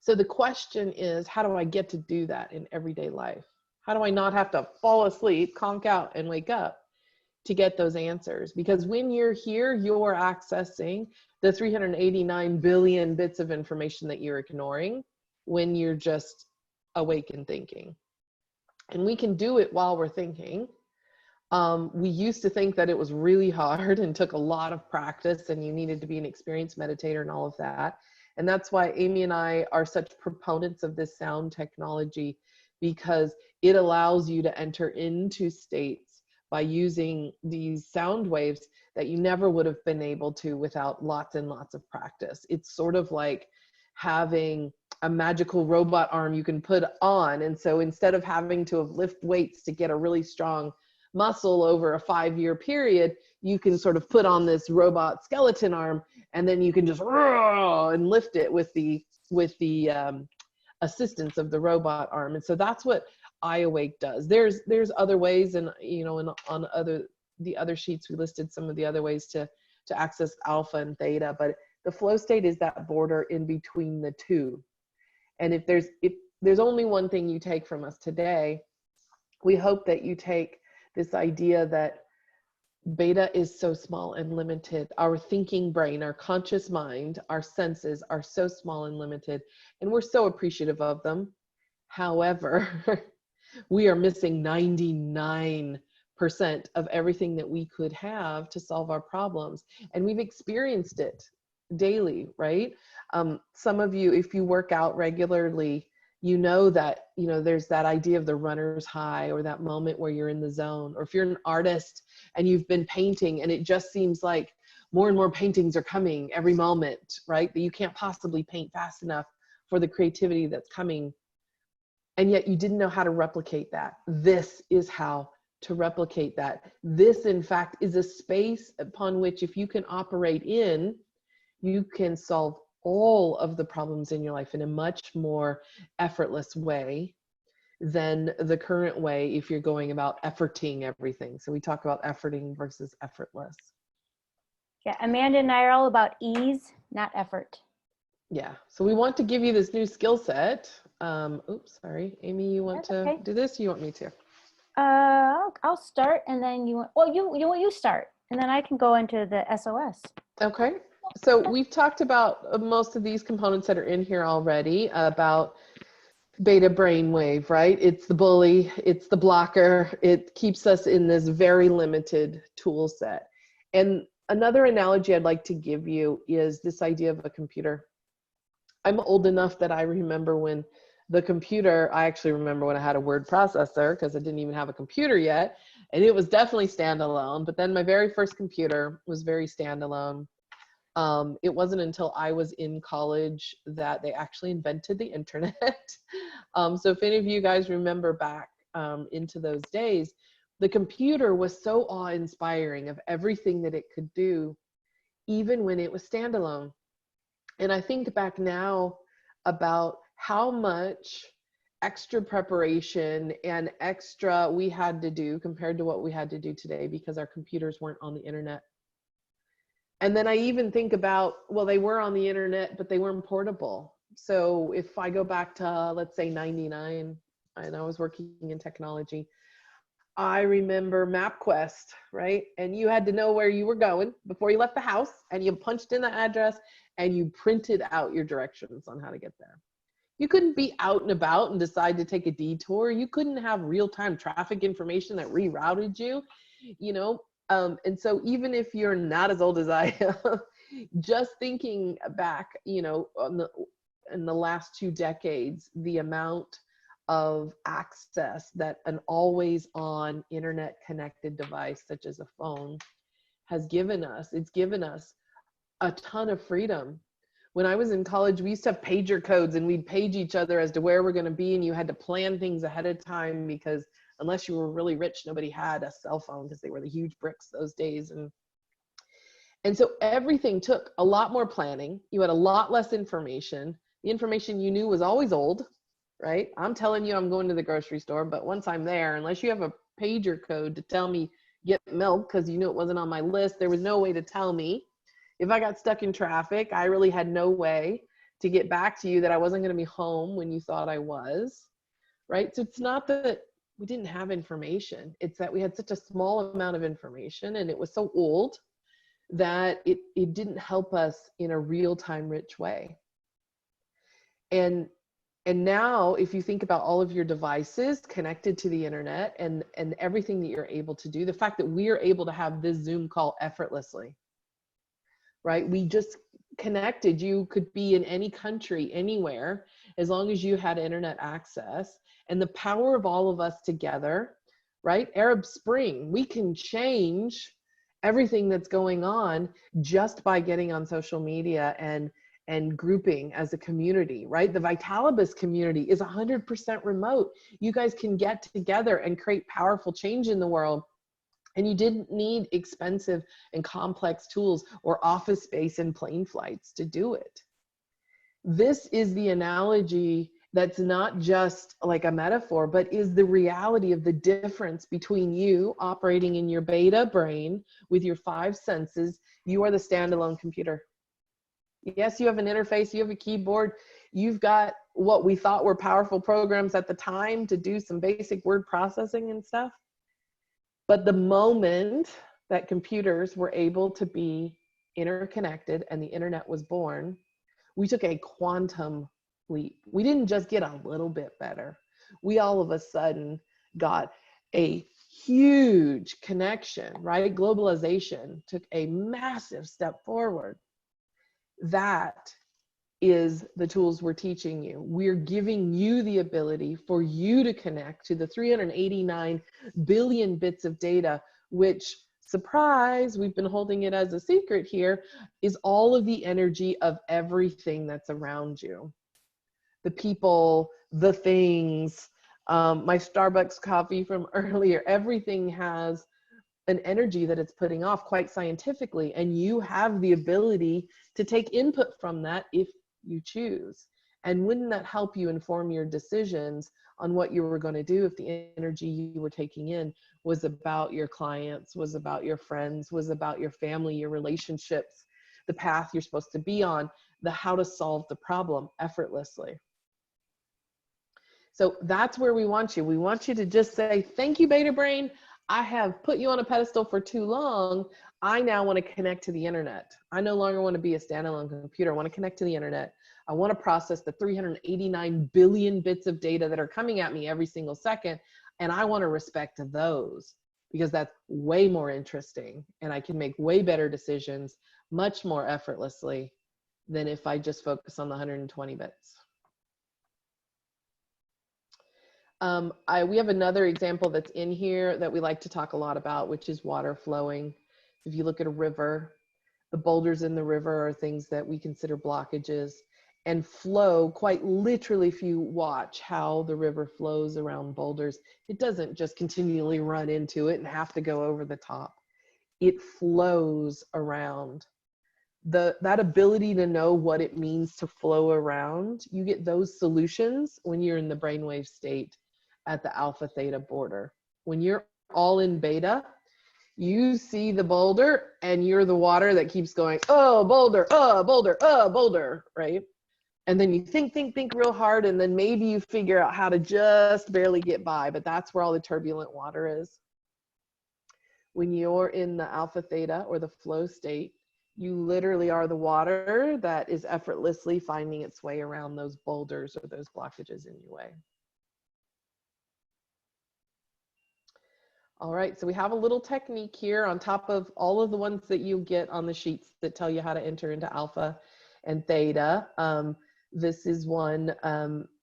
So the question is, how do I get to do that in everyday life? How do I not have to fall asleep, conk out, and wake up to get those answers? Because when you're here, you're accessing the 389 billion bits of information that you're ignoring when you're just awake and thinking. And we can do it while we're thinking. We used to think that it was really hard and took a lot of practice and you needed to be an experienced meditator and all of that. And that's why Amy and I are such proponents of this sound technology, because it allows you to enter into states by using these sound waves that you never would have been able to without lots and lots of practice. It's sort of like having a magical robot arm you can put on. And so instead of having to lift weights to get a really strong muscle over a 5-year period, you can sort of put on this robot skeleton arm, and then you can just and lift it with the assistance of the robot arm. And so that's what iAwake does. There's other ways, and on the other sheets we listed some of the other ways to access alpha and theta, but the flow state is that border in between the two. And if there's only one thing you take from us today, we hope that you take this idea that beta is so small and limited. Our thinking brain, our conscious mind, our senses are so small and limited, and we're so appreciative of them. However, we are missing 99% of everything that we could have to solve our problems. And we've experienced it daily, right? Some of you, if you work out regularly, you know that, there's that idea of the runner's high, or that moment where you're in the zone. Or if you're an artist and you've been painting and it just seems like more and more paintings are coming every moment, right? That you can't possibly paint fast enough for the creativity that's coming. And yet you didn't know how to replicate that. This is how to replicate that. This, in fact, is a space upon which, if you can operate in, you can solve all of the problems in your life in a much more effortless way than the current way if you're going about efforting everything. So we talk about efforting versus effortless. Yeah, Amanda and I are all about ease, not effort. Yeah, so we want to give you this new skill set. Oops, sorry. Amy, you want to do this? You want me to? I'll start, and then you start, and then I can go into the SOS. Okay. So we've talked about most of these components that are in here already, about beta brainwave, right? It's the bully, it's the blocker. It keeps us in this very limited tool set. And another analogy I'd like to give you is this idea of a computer. I'm old enough that I remember when the computer, I actually remember when I had a word processor, because I didn't even have a computer yet. And it was definitely standalone. But then my very first computer was very standalone. It wasn't until I was in college that they actually invented the internet. So if any of you guys remember back into those days, the computer was so awe-inspiring of everything that it could do, even when it was standalone. And I think back now about how much extra preparation and extra we had to do compared to what we had to do today, because our computers weren't on the internet. And then I even think about, well, they were on the internet, but they weren't portable. So if I go back to, let's say 99, and I was working in technology, I remember MapQuest, right? And you had to know where you were going before you left the house, and you punched in the address and you printed out your directions on how to get there. You couldn't be out and about and decide to take a detour. You couldn't have real-time traffic information that rerouted you, and so even if you're not as old as I am, just thinking back, in the last 2 decades, the amount of access that an always on internet connected device such as a phone has given us, it's given us a ton of freedom. When I was in college, we used to have pager codes, and we'd page each other as to where we're going to be, and you had to plan things ahead of time, because unless you were really rich, nobody had a cell phone, because they were the huge bricks those days. And so everything took a lot more planning. You had a lot less information. The information you knew was always old, right? I'm telling you I'm going to the grocery store, but once I'm there, unless you have a pager code to tell me get milk because you knew it wasn't on my list. There was no way to tell me. If I got stuck in traffic, I really had no way to get back to you that I wasn't going to be home when you thought I was, right? So it's not that we didn't have information. It's that we had such a small amount of information and it was so old that it didn't help us in a real-time rich way. And now if you think about all of your devices connected to the internet and everything that you're able to do, the fact that we are able to have this Zoom call effortlessly, right? We just connected. You could be in any country, anywhere, as long as you had internet access. And the power of all of us together, right? Arab Spring, we can change everything that's going on just by getting on social media and grouping as a community, right? The Vitalibis community is 100% remote. You guys can get together and create powerful change in the world. And you didn't need expensive and complex tools or office space and plane flights to do it. This is the analogy that's not just like a metaphor, but is the reality of the difference between you operating in your beta brain with your 5 senses. You are the standalone computer. Yes, you have an interface, you have a keyboard, you've got what we thought were powerful programs at the time to do some basic word processing and stuff. But the moment that computers were able to be interconnected and the internet was born, we took a quantum leap. We didn't just get a little bit better. We all of a sudden got a huge connection, right? Globalization took a massive step forward. That is the tools we're teaching you. We're giving you the ability for you to connect to the 389 billion bits of data, which, surprise, we've been holding it as a secret here, is all of the energy of everything that's around you. The people, the things, my Starbucks coffee from earlier, everything has an energy that it's putting off quite scientifically, and you have the ability to take input from that if you choose. And wouldn't that help you inform your decisions on what you were going to do if the energy you were taking in was about your clients, was about your friends, was about your family, your relationships, the path you're supposed to be on, the how to solve the problem effortlessly. So that's where we want you. We want you to just say, thank you, Beta Brain. I have put you on a pedestal for too long. I now want to connect to the internet. I no longer want to be a standalone computer. I want to connect to the internet. I want to process the 389 billion bits of data that are coming at me every single second. And I want to respect those because that's way more interesting. And I can make way better decisions much more effortlessly than if I just focus on the 120 bits. We have another example that's in here that we like to talk a lot about, which is water flowing. If you look at a river, the boulders in the river are things that we consider blockages, and flow, quite literally, if you watch how the river flows around boulders, it doesn't just continually run into it and have to go over the top. It flows around. That ability to know what it means to flow around, you get those solutions when you're in the brainwave state at the alpha theta border. When you're all in beta, you see the boulder and you're the water that keeps going, oh, boulder, oh, boulder, oh, boulder, right? And then you think real hard, and then maybe you figure out how to just barely get by, but that's where all the turbulent water is. When you're in the alpha theta or the flow state, you literally are the water that is effortlessly finding its way around those boulders or those blockages in your way. All right, so we have a little technique here on top of all of the ones that you get on the sheets that tell you how to enter into alpha and theta. This is one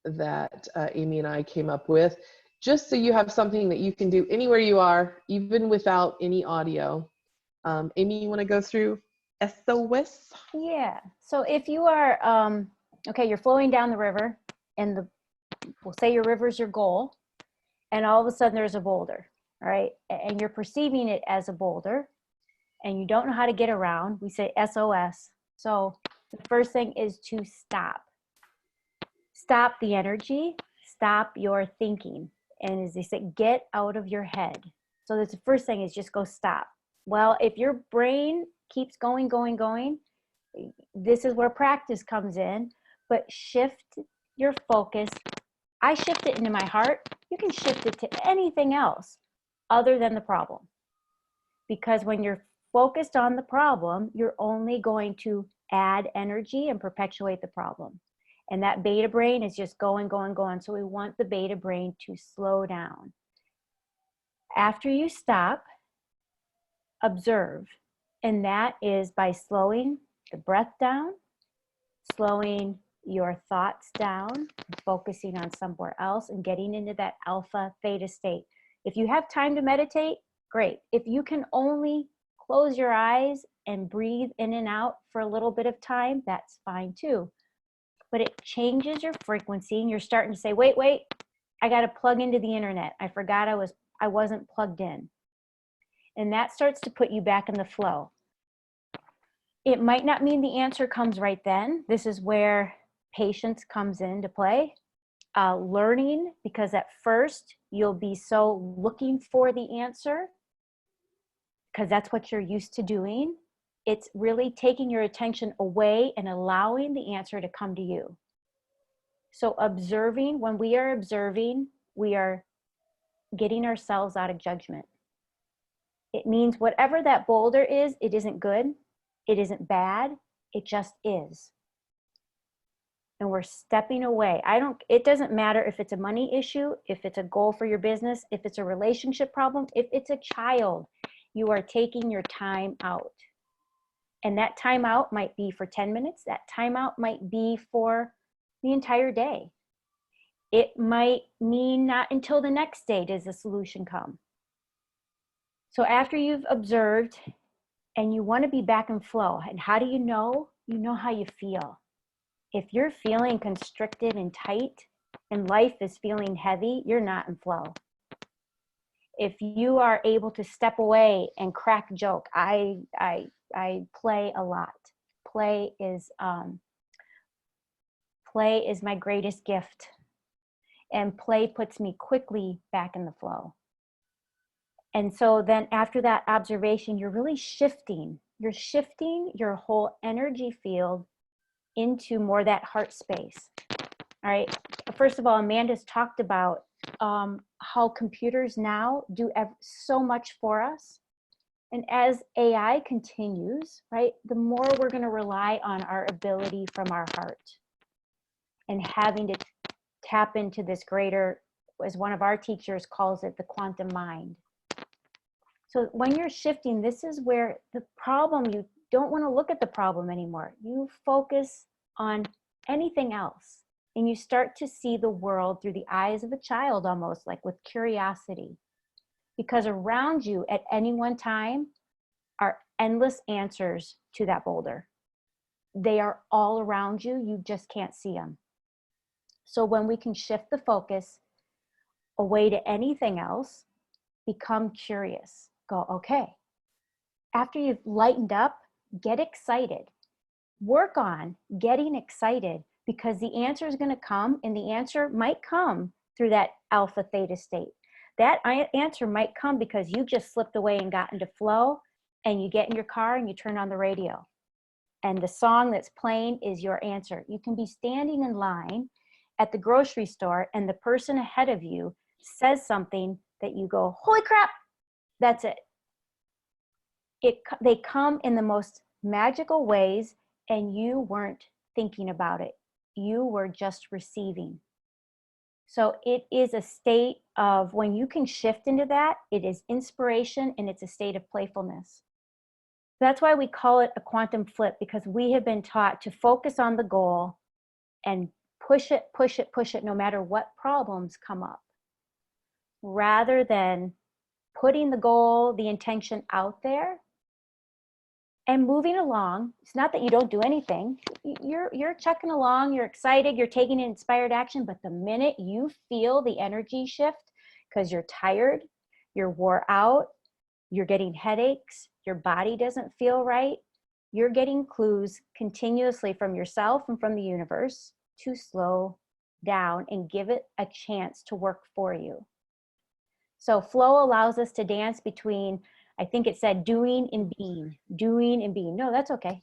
that Amy and I came up with, just so you have something that you can do anywhere you are, even without any audio. Amy, you want to go through SOS? Yeah. So if you are, okay, you're flowing down the river, and we'll say your river's your goal, and all of a sudden there's a boulder, all right? And you're perceiving it as a boulder, and you don't know how to get around. We say SOS. So the first thing is to stop. Stop the energy. Stop your thinking. And as they say, get out of your head. So that's the first thing, is just go stop. Well, if your brain keeps going, this is where practice comes in, but shift your focus. I shift it into my heart. You can shift it to anything else other than the problem. Because when you're focused on the problem, you're only going to add energy and perpetuate the problem. And that beta brain is just going. So we want the beta brain to slow down. After you stop, observe. And that is by slowing the breath down, slowing your thoughts down, focusing on somewhere else, and getting into that alpha theta state. If you have time to meditate, great. If you can only close your eyes and breathe in and out for a little bit of time, that's fine too. But it changes your frequency, and you're starting to say, wait, I got to plug into the internet. I forgot I wasn't plugged in. And that starts to put you back in the flow. It might not mean the answer comes right then. This is where patience comes into play. Learning, because at first you'll be so looking for the answer, because that's what you're used to doing. It's really taking your attention away and allowing the answer to come to you. So observing, when we are observing, we are getting ourselves out of judgment. It means whatever that boulder is, it isn't good, it isn't bad, it just is. And we're stepping away. It doesn't matter if it's a money issue, if it's a goal for your business, if it's a relationship problem, if it's a child, you are taking your time out. And that time out might be for 10 minutes. That time out might be for the entire day. It might mean not until the next day does the solution come. So after you've observed and you want to be back in flow, and how do you know? You know how you feel. If you're feeling constricted and tight and life is feeling heavy, you're not in flow. If you are able to step away and crack a joke, I play a lot. Play is my greatest gift. And play puts me quickly back in the flow. And so then after that observation, you're really shifting. You're shifting your whole energy field into more that heart space. All right. First of all, Amanda's talked about how computers now do so much for us. And as AI continues, right, the more we're going to rely on our ability from our heart and having to tap into this greater, as one of our teachers calls it, the quantum mind. So when you're shifting, this is where the problem, you don't want to look at the problem anymore. You focus on anything else, and you start to see the world through the eyes of a child, almost like with curiosity. Because around you at any one time are endless answers to that boulder. They are all around you. You just can't see them. So when we can shift the focus away to anything else, become curious. Go, okay. After you've lightened up, get excited. Work on getting excited, because the answer is going to come, and the answer might come through that alpha theta state. That answer might come because you just slipped away and got into flow, and you get in your car and you turn on the radio. And the song that's playing is your answer. You can be standing in line at the grocery store, and the person ahead of you says something that you go, holy crap, that's it. They come in the most magical ways, and you weren't thinking about it. You were just receiving. So it is a state of, when you can shift into that, it is inspiration, and it's a state of playfulness. That's why we call it a quantum flip, because we have been taught to focus on the goal and push it, no matter what problems come up, rather than putting the goal, the intention out there and moving along. It's not that you don't do anything. You're checking along, you're excited, you're taking inspired action, but the minute you feel the energy shift, because you're tired, you're wore out, you're getting headaches, your body doesn't feel right, you're getting clues continuously from yourself and from the universe to slow down and give it a chance to work for you. So flow allows us to dance between, I think it said doing and being, doing and being. No, that's okay.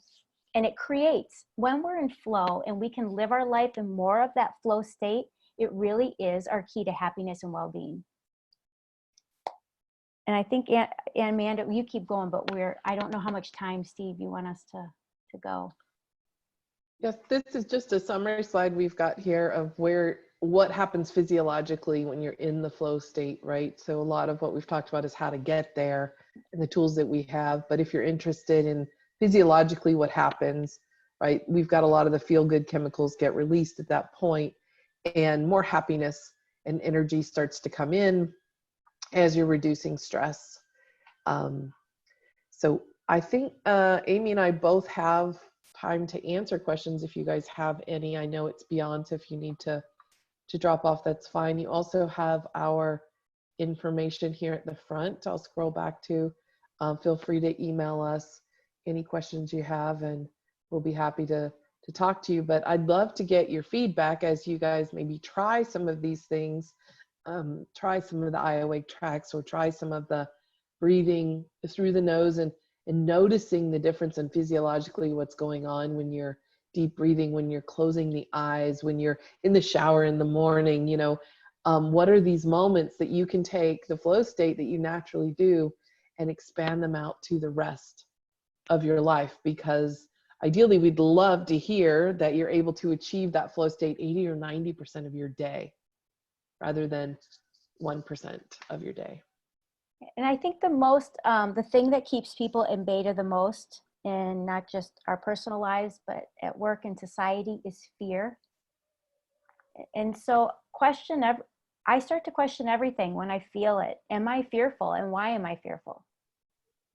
And it creates, when we're in flow and we can live our life in more of that flow state, it really is our key to happiness and well-being. And I think, and Amanda, you keep going, but I don't know how much time, Steve, you want us to go. Yes, this is just a summary slide we've got here of what happens physiologically when you're in the flow state, right? So a lot of what we've talked about is how to get there and the tools that we have. But if you're interested in physiologically what happens, right, we've got a lot of the feel-good chemicals get released at that point, and more happiness and energy starts to come in as you're reducing stress. So I think Amy and I both have time to answer questions if you guys have any. I know it's beyond, so if you need to drop off, that's fine. You also have our information here at the front. I'll scroll back to, feel free to email us any questions you have, and we'll be happy to talk to you. But I'd love to get your feedback as you guys maybe try some of these things, try some of the eye awake tracks, or try some of the breathing through the nose and noticing the difference in physiologically what's going on when you're deep breathing, when you're closing the eyes, when you're in the shower in the morning. You know, what are these moments that you can take the flow state that you naturally do and expand them out to the rest of your life? Because ideally we'd love to hear that you're able to achieve that flow state 80 or 90% of your day rather than 1% of your day. And I think the thing that keeps people in beta the most, in not just our personal lives, but at work and society, is fear. And so I start to question everything when I feel it. Am I fearful, and why am I fearful?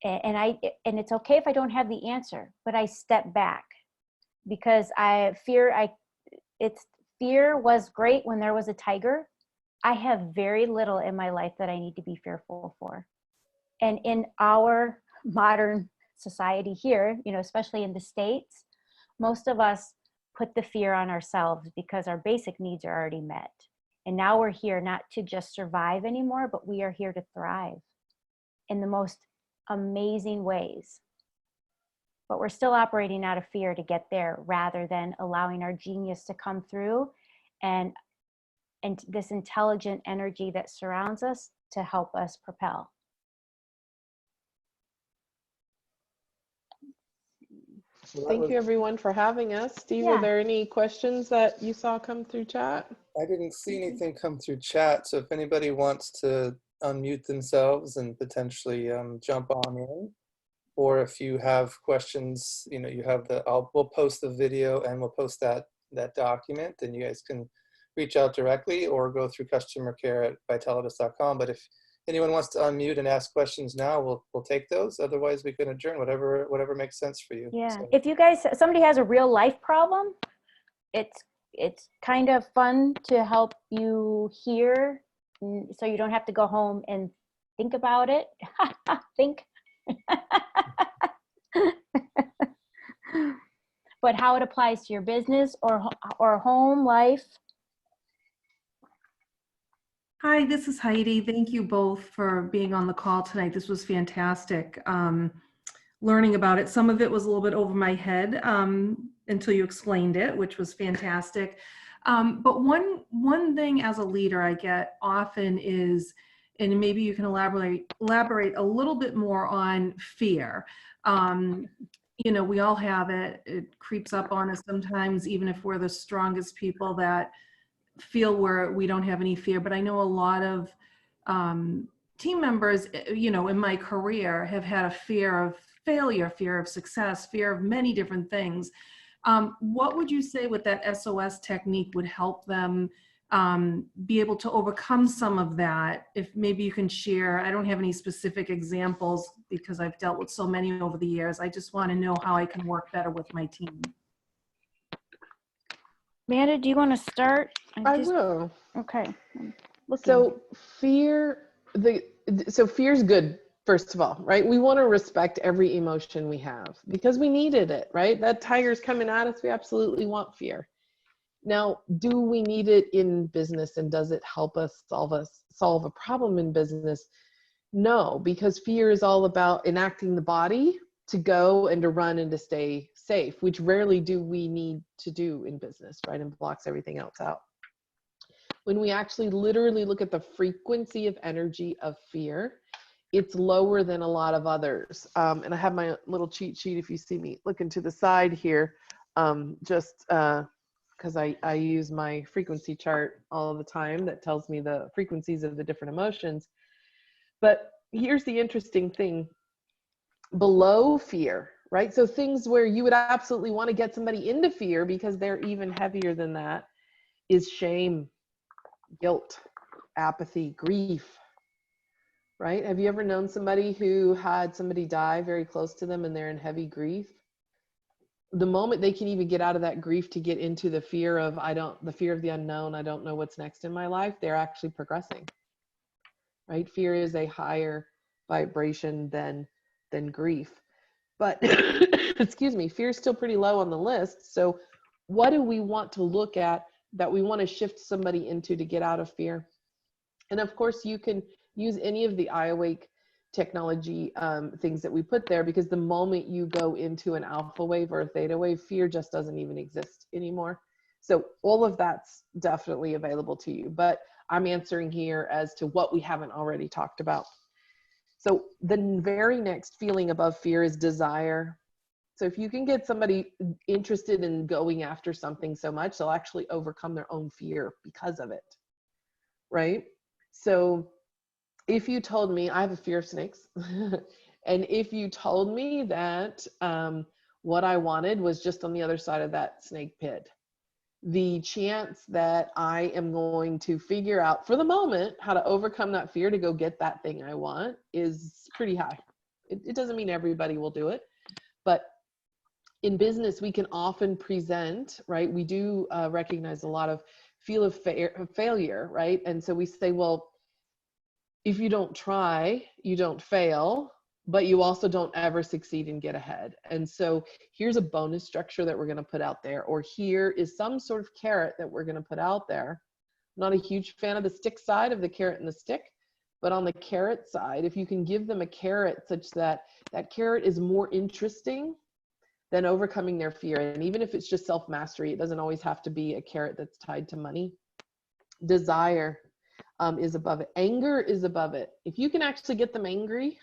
And it's okay if I don't have the answer, but I step back, because fear was great when there was a tiger. I have very little in my life that I need to be fearful for. And in our modern society here, you know, especially in the States, most of us put the fear on ourselves because our basic needs are already met. And now we're here not to just survive anymore, but we are here to thrive in the most amazing ways. But we're still operating out of fear to get there, rather than allowing our genius to come through and this intelligent energy that surrounds us to help us propel. Thank you everyone for having us. Steve, Yeah. Are there any questions that you saw come through chat? I didn't see anything come through chat, so if anybody wants to unmute themselves and potentially jump on in, or if you have questions, you know, you have we'll post the video and we'll post that document, and you guys can reach out directly or go through customer care at vitalibis.com. But if anyone wants to unmute and ask questions now, we'll take those. Otherwise, we can adjourn, whatever makes sense for you. Yeah. So. If somebody has a real life problem, it's kind of fun to help you hear, so you don't have to go home and think about it. Think. But how it applies to your business or home life. Hi, this is Heidi. Thank you both for being on the call tonight. This was fantastic. Learning about it. Some of it was a little bit over my head until you explained it, which was fantastic. But one thing as a leader I get often is, and maybe you can elaborate a little bit more on fear. You know, we all have it. It creeps up on us sometimes, even if we're the strongest people that feel where we don't have any fear. But I know a lot of team members, you know, in my career have had a fear of failure, fear of success, fear of many different things. What would you say with that SOS technique would help them be able to overcome some of that? If maybe you can share, I don't have any specific examples because I've dealt with so many over the years. I just want to know how I can work better with my team. Amanda, do you want to start? I will. Okay. So fear's good, first of all, right? We want to respect every emotion we have because we needed it, right? That tiger's coming at us. We absolutely want fear. Now, do we need it in business, and does it help us solve a problem in business? No, because fear is all about enacting the body to go and to run and to stay safe, which rarely do we need to do in business, right? And blocks everything else out. When we actually literally look at the frequency of energy of fear, it's lower than a lot of others. And I have my little cheat sheet if you see me looking to the side here, just because I use my frequency chart all the time that tells me the frequencies of the different emotions. But here's the interesting thing. Below fear, right? So things where you would absolutely want to get somebody into fear because they're even heavier than that is shame, guilt, apathy, grief, right? Have you ever known somebody who had somebody die very close to them and they're in heavy grief? The moment they can even get out of that grief to get into the fear of, the fear of the unknown, I don't know what's next in my life, they're actually progressing, right? Fear is a higher vibration than grief. But, excuse me, fear is still pretty low on the list. So what do we want to look at that we want to shift somebody into to get out of fear? And of course, you can use any of the iAwake technology things that we put there, because the moment you go into an alpha wave or a theta wave, fear just doesn't even exist anymore. So all of that's definitely available to you. But I'm answering here as to what we haven't already talked about. So the very next feeling above fear is desire. So if you can get somebody interested in going after something so much, they'll actually overcome their own fear because of it, right? So if you told me, I have a fear of snakes, and if you told me that what I wanted was just on the other side of that snake pit, the chance that I am going to figure out for the moment how to overcome that fear to go get that thing I want is pretty high. It doesn't mean everybody will do it, but in business, we can often present, right? We do recognize a lot of feel of failure, right? And so we say, well, if you don't try, you don't fail, but you also don't ever succeed and get ahead. And so here's a bonus structure that we're going to put out there, or here is some sort of carrot that we're going to put out there. I'm not a huge fan of the stick side of the carrot and the stick, but on the carrot side, if you can give them a carrot such that that carrot is more interesting than overcoming their fear. And even if it's just self-mastery, it doesn't always have to be a carrot that's tied to money. Desire is above it. Anger is above it. If you can actually get them angry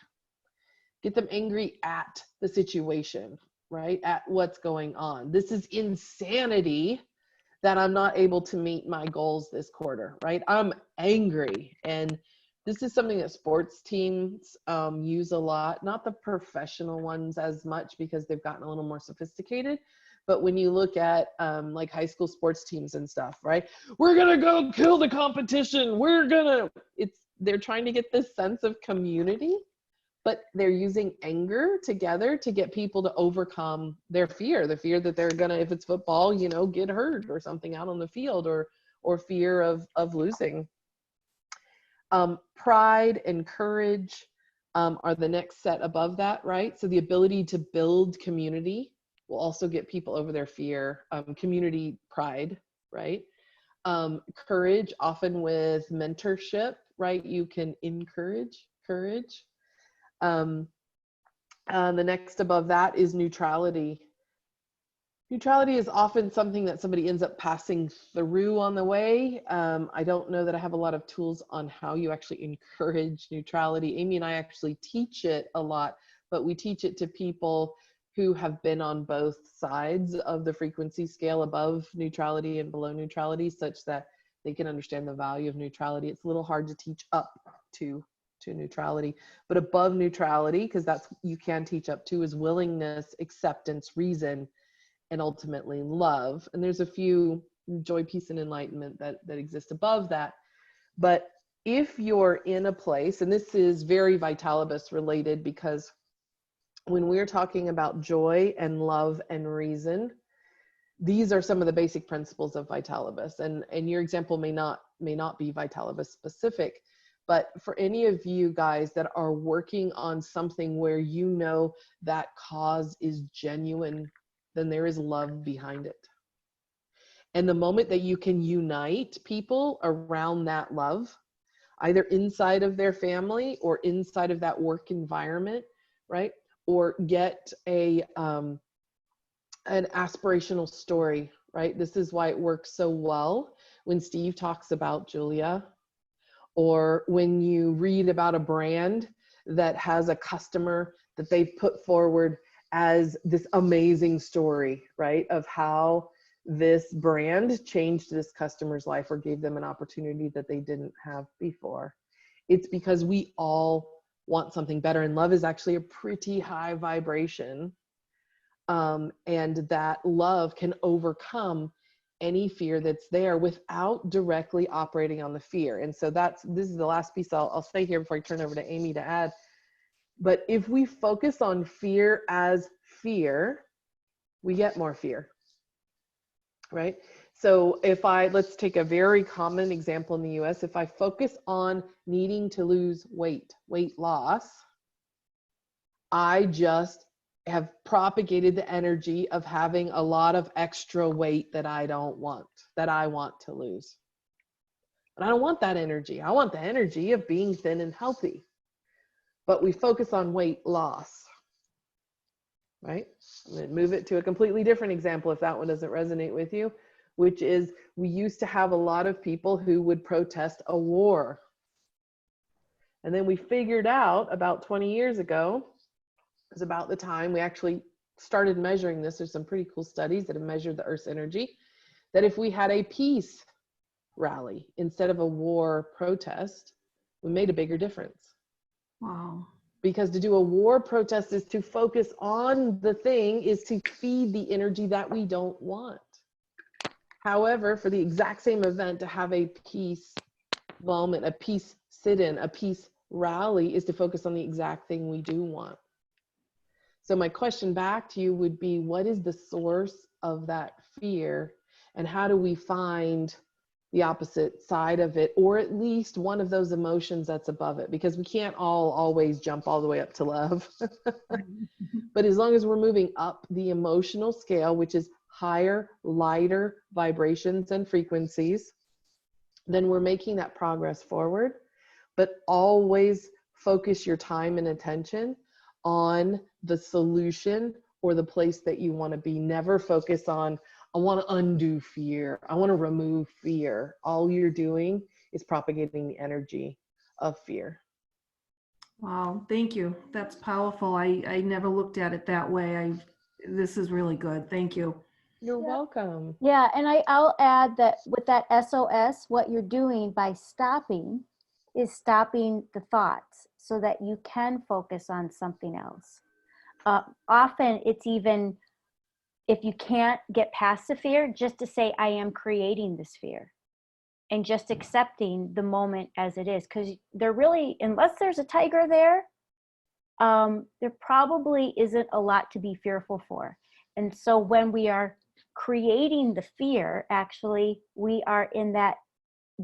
at the situation, right? At what's going on. This is insanity that I'm not able to meet my goals this quarter, right? I'm angry. And this is something that sports teams use a lot, not the professional ones as much because they've gotten a little more sophisticated. But when you look at like high school sports teams and stuff, right? We're gonna go kill the competition. They're trying to get this sense of community, but they're using anger together to get people to overcome their fear, the fear that they're gonna, if it's football, get hurt or something out on the field, or fear of losing. Pride and courage are the next set above that, right? So the ability to build community will also get people over their fear. Community pride, right? Courage, often with mentorship, right? You can encourage courage. The next above that is neutrality. Neutrality is often something that somebody ends up passing through on the way. I don't know that I have a lot of tools on how you actually encourage neutrality. Amy and I actually teach it a lot, but we teach it to people who have been on both sides of the frequency scale, above neutrality and below neutrality, such that they can understand the value of neutrality. It's a little hard to teach up to neutrality, but above neutrality, because that's you can teach up to, is willingness, acceptance, reason, and ultimately love. And there's a few joy, peace, and enlightenment that exist above that. But if you're in a place, and this is very Vitalibis related, because when we're talking about joy and love and reason, these are some of the basic principles of Vitalibis. And your example may not be Vitalibis specific, but for any of you guys that are working on something where you know that cause is genuine, then there is love behind it. And the moment that you can unite people around that love, either inside of their family or inside of that work environment, right? Or get an aspirational story, right? This is why it works so well when Steve talks about Julia, or when you read about a brand that has a customer that they've put forward as this amazing story, right? Of how this brand changed this customer's life or gave them an opportunity that they didn't have before. It's because we all want something better, and love is actually a pretty high vibration. And that love can overcome any fear that's there without directly operating on the fear. And so this is the last piece I'll say here before I turn over to Amy to add. But if we focus on fear as fear, we get more fear, right? So let's take a very common example in the US. If I focus on needing to lose weight loss, I just have propagated the energy of having a lot of extra weight that I don't want, that I want to lose. But I don't want that energy. I want the energy of being thin and healthy. But we focus on weight loss, right? I'm going to move it to a completely different example if that one doesn't resonate with you, which is we used to have a lot of people who would protest a war. And then we figured out about 20 years ago, it was about the time we actually started measuring this. There's some pretty cool studies that have measured the Earth's energy, that if we had a peace rally instead of a war protest, we made a bigger difference. Wow. Because to do a war protest is to focus on the thing, is to feed the energy that we don't want. However, for the exact same event, to have a peace moment, a peace sit-in, a peace rally, is to focus on the exact thing we do want. So my question back to you would be, what is the source of that fear, and how do we find the opposite side of it, or at least one of those emotions that's above it? Because we can't always jump all the way up to love. But as long as we're moving up the emotional scale, which is higher, lighter vibrations and frequencies, then we're making that progress forward. But always focus your time and attention on the solution or the place that you want to be. Never focus on, I want to undo fear, I want to remove fear. All you're doing is propagating the energy of fear. Wow, thank you. That's powerful. I never looked at it that way. This is really good. Thank you. You're welcome. Yeah, and I'll add that with that SOS, what you're doing by stopping is stopping the thoughts so that you can focus on something else. Often it's even, if you can't get past the fear, just to say, I am creating this fear, and just accepting the moment as it is. Because there really, unless there's a tiger there, there probably isn't a lot to be fearful for. And so when we are creating the fear, actually, we are in that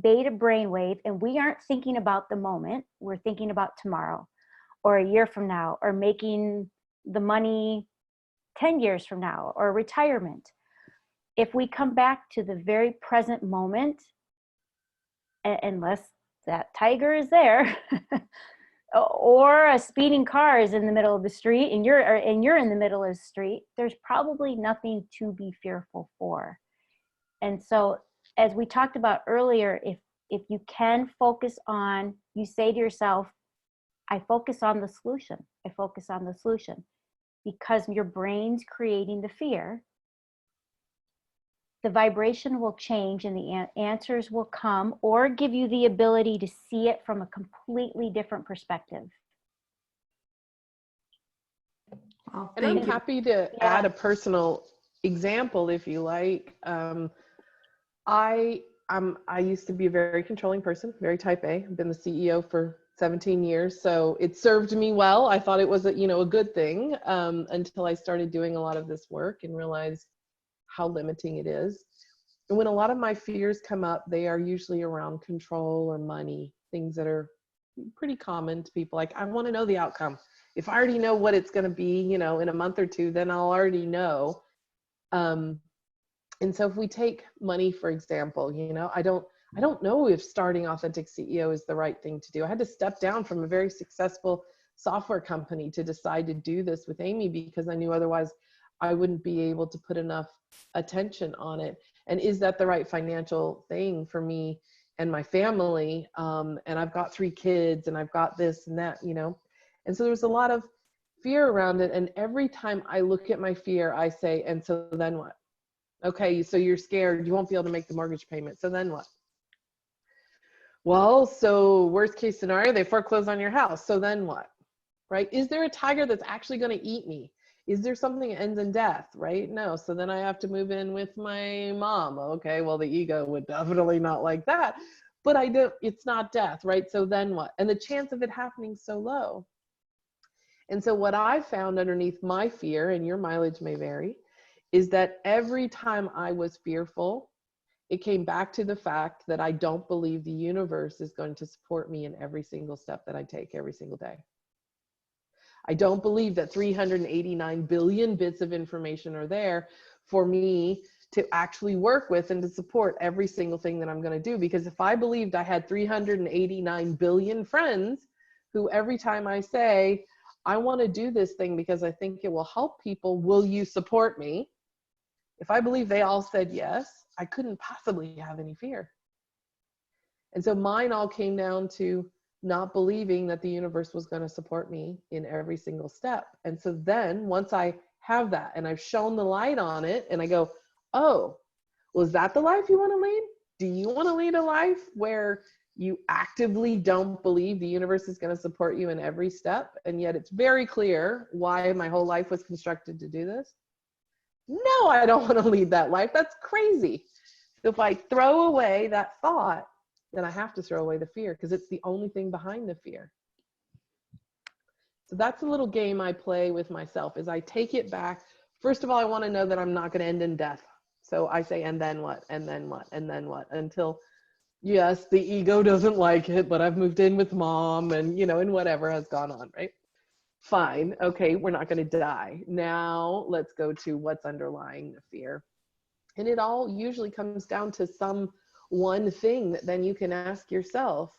beta brainwave, and we aren't thinking about the moment. We're thinking about tomorrow or a year from now, or making the money 10 years from now, or retirement. If we come back to the very present moment, unless that tiger is there, or a speeding car is in the middle of the street and you're in the middle of the street, there's probably nothing to be fearful for. And so, as we talked about earlier, if you can focus on, you say to yourself, I focus on the solution. I focus on the solution. Because your brain's creating the fear, the vibration will change and the answers will come, or give you the ability to see it from a completely different perspective. Wow, And I'm thank you. happy to add a personal example if you like. I used to be a very controlling person, very type A. I've been the CEO for 17 years, so it served me well. I thought it was a good thing, until I started doing a lot of this work and realized how limiting it is. And when a lot of my fears come up, they are usually around control or money, things that are pretty common to people. Like, I want to know the outcome. If I already know what it's going to be, in a month or two, then I'll already know. And so if we take money, for example, I don't know if starting Authentic CEO is the right thing to do. I had to step down from a very successful software company to decide to do this with Amy, because I knew otherwise I wouldn't be able to put enough attention on it. And is that the right financial thing for me and my family? And I've got 3 kids and I've got this and that, And so there's a lot of fear around it. And every time I look at my fear, I say, and so then what? Okay, so you're scared, you won't be able to make the mortgage payment. So then what? Well, so worst case scenario, they foreclose on your house. So then what? Right? Is there a tiger that's actually going to eat me? Is there something that ends in death? Right? No. So then I have to move in with my mom. Okay, well, the ego would definitely not like that, but it's not death, right? So then what? And the chance of it happening so low. And so what I found underneath my fear, and your mileage may vary, is that every time I was fearful, it came back to the fact that I don't believe the universe is going to support me in every single step that I take every single day. I don't believe that 389 billion bits of information are there for me to actually work with and to support every single thing that I'm going to do. Because if I believed I had 389 billion friends who every time I say, I want to do this thing because I think it will help people, will you support me? If I believe they all said yes, I couldn't possibly have any fear. And so mine all came down to not believing that the universe was going to support me in every single step. And so then once I have that and I've shown the light on it and I go, oh, well, is that the life you want to lead? Do you want to lead a life where you actively don't believe the universe is going to support you in every step? And yet it's very clear why my whole life was constructed to do this. No, I don't want to lead that life. That's crazy. So if I throw away that thought, then I have to throw away the fear, because it's the only thing behind the fear. So that's a little game I play with myself, is I take it back. First of all, I want to know that I'm not going to end in death. So I say, and then what? And then what? And then what? Until, yes, the ego doesn't like it, but I've moved in with mom and, and whatever has gone on, right? Fine. Okay, we're not going to die. Now let's go to what's underlying the fear. And it all usually comes down to some one thing that then you can ask yourself.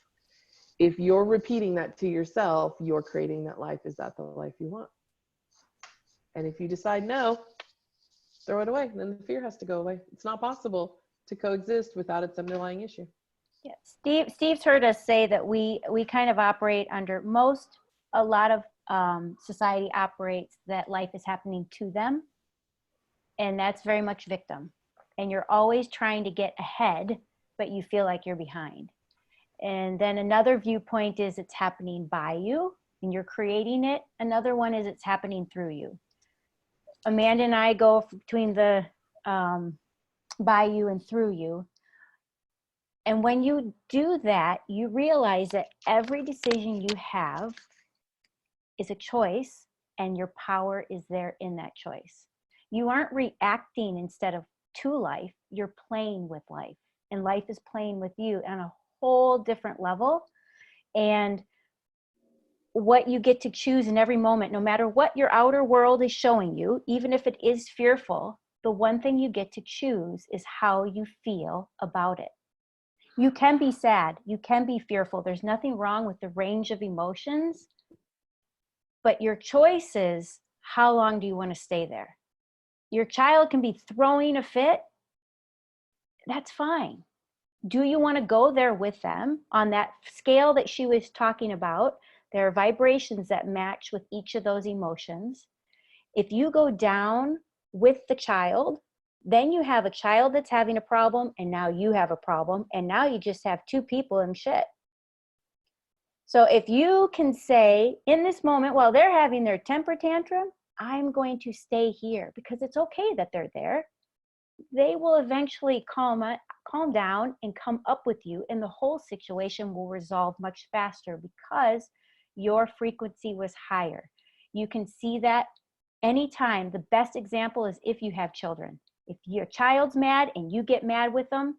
If you're repeating that to yourself, you're creating that life. Is that the life you want? And if you decide no, throw it away. Then the fear has to go away. It's not possible to coexist without its underlying issue. Yeah, Steve's heard us say that we kind of operate under a lot of society operates that life is happening to them, and that's very much victim. And you're always trying to get ahead, but you feel like you're behind. And then another viewpoint is it's happening by you and you're creating it. Another one is it's happening through you. Amanda and I go between the by you and through you. And when you do that, you realize that every decision you have is a choice, and your power is there in that choice. You aren't reacting instead of to life, you're playing with life, and life is playing with you on a whole different level. And what you get to choose in every moment, no matter what your outer world is showing you, even if it is fearful, the one thing you get to choose is how you feel about it. You can be sad, you can be fearful. There's nothing wrong with the range of emotions, but your choice is how long do you want to stay there? Your child can be throwing a fit. That's fine. Do you want to go there with them on that scale that she was talking about? There are vibrations that match with each of those emotions. If you go down with the child, then you have a child that's having a problem, and now you have a problem, and now you just have two people in shit. So if you can say in this moment, while they're having their temper tantrum, I'm going to stay here because it's okay that they're there. They will eventually calm down and come up with you, and the whole situation will resolve much faster because your frequency was higher. You can see that anytime. The best example is if you have children. If your child's mad and you get mad with them,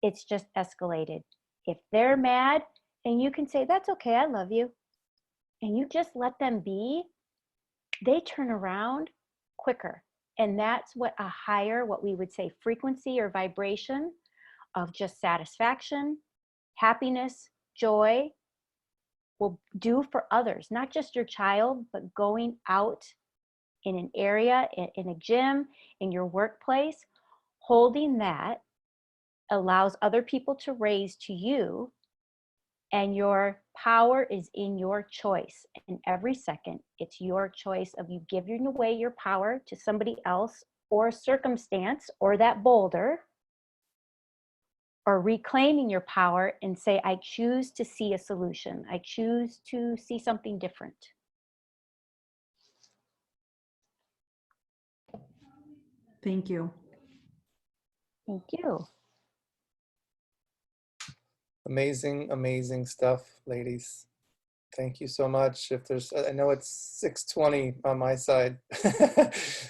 it's just escalated. If they're mad and you can say, that's okay, I love you, and you just let them be, they turn around quicker. And that's what a higher, what we would say frequency or vibration of just satisfaction, happiness, joy will do for others, not just your child, but going out in an area, in a gym, in your workplace, holding that allows other people to raise to you, and your power is in your choice. And every second, it's your choice of you giving away your power to somebody else or a circumstance or that boulder, or reclaiming your power and say, I choose to see a solution. I choose to see something different. Thank you. Thank you. Amazing, amazing stuff, ladies. Thank you so much. If there's, I know it's 6:20 on my side,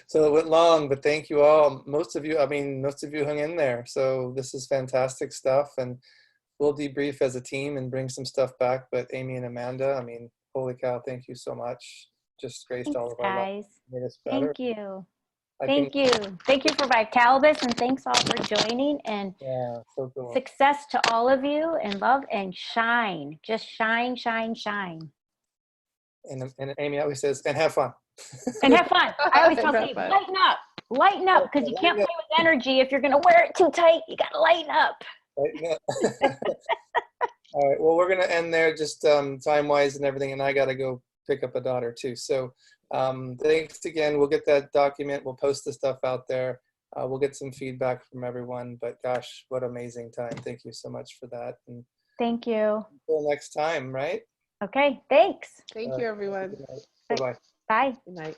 so it went long, but thank you all. Most of you hung in there. So this is fantastic stuff, and we'll debrief as a team and bring some stuff back. But Amy and Amanda, I mean, holy cow, thank you so much. Just graced all of our lives. Made us better. Thank you. I Thank you. Thank you for Vitalibis, and thanks all for joining, and Yeah, so cool. success to all of you, and love and shine. Just shine, shine, shine. And Amy always says, and have fun. And have fun. I always tell Have Steve, fun. lighten up, because you can't play with energy if you're going to wear it too tight. You got to lighten up. Right? All right, well, we're going to end there just time-wise and everything, and I got to go pick up a daughter too. So thanks again. We'll get that document. We'll post the stuff out there. We'll get some feedback from everyone, but gosh, what amazing time. Thank you so much for that. And Thank you. until next time, right? Okay, thanks. Thank you, everyone. Bye-bye. Bye. Good night.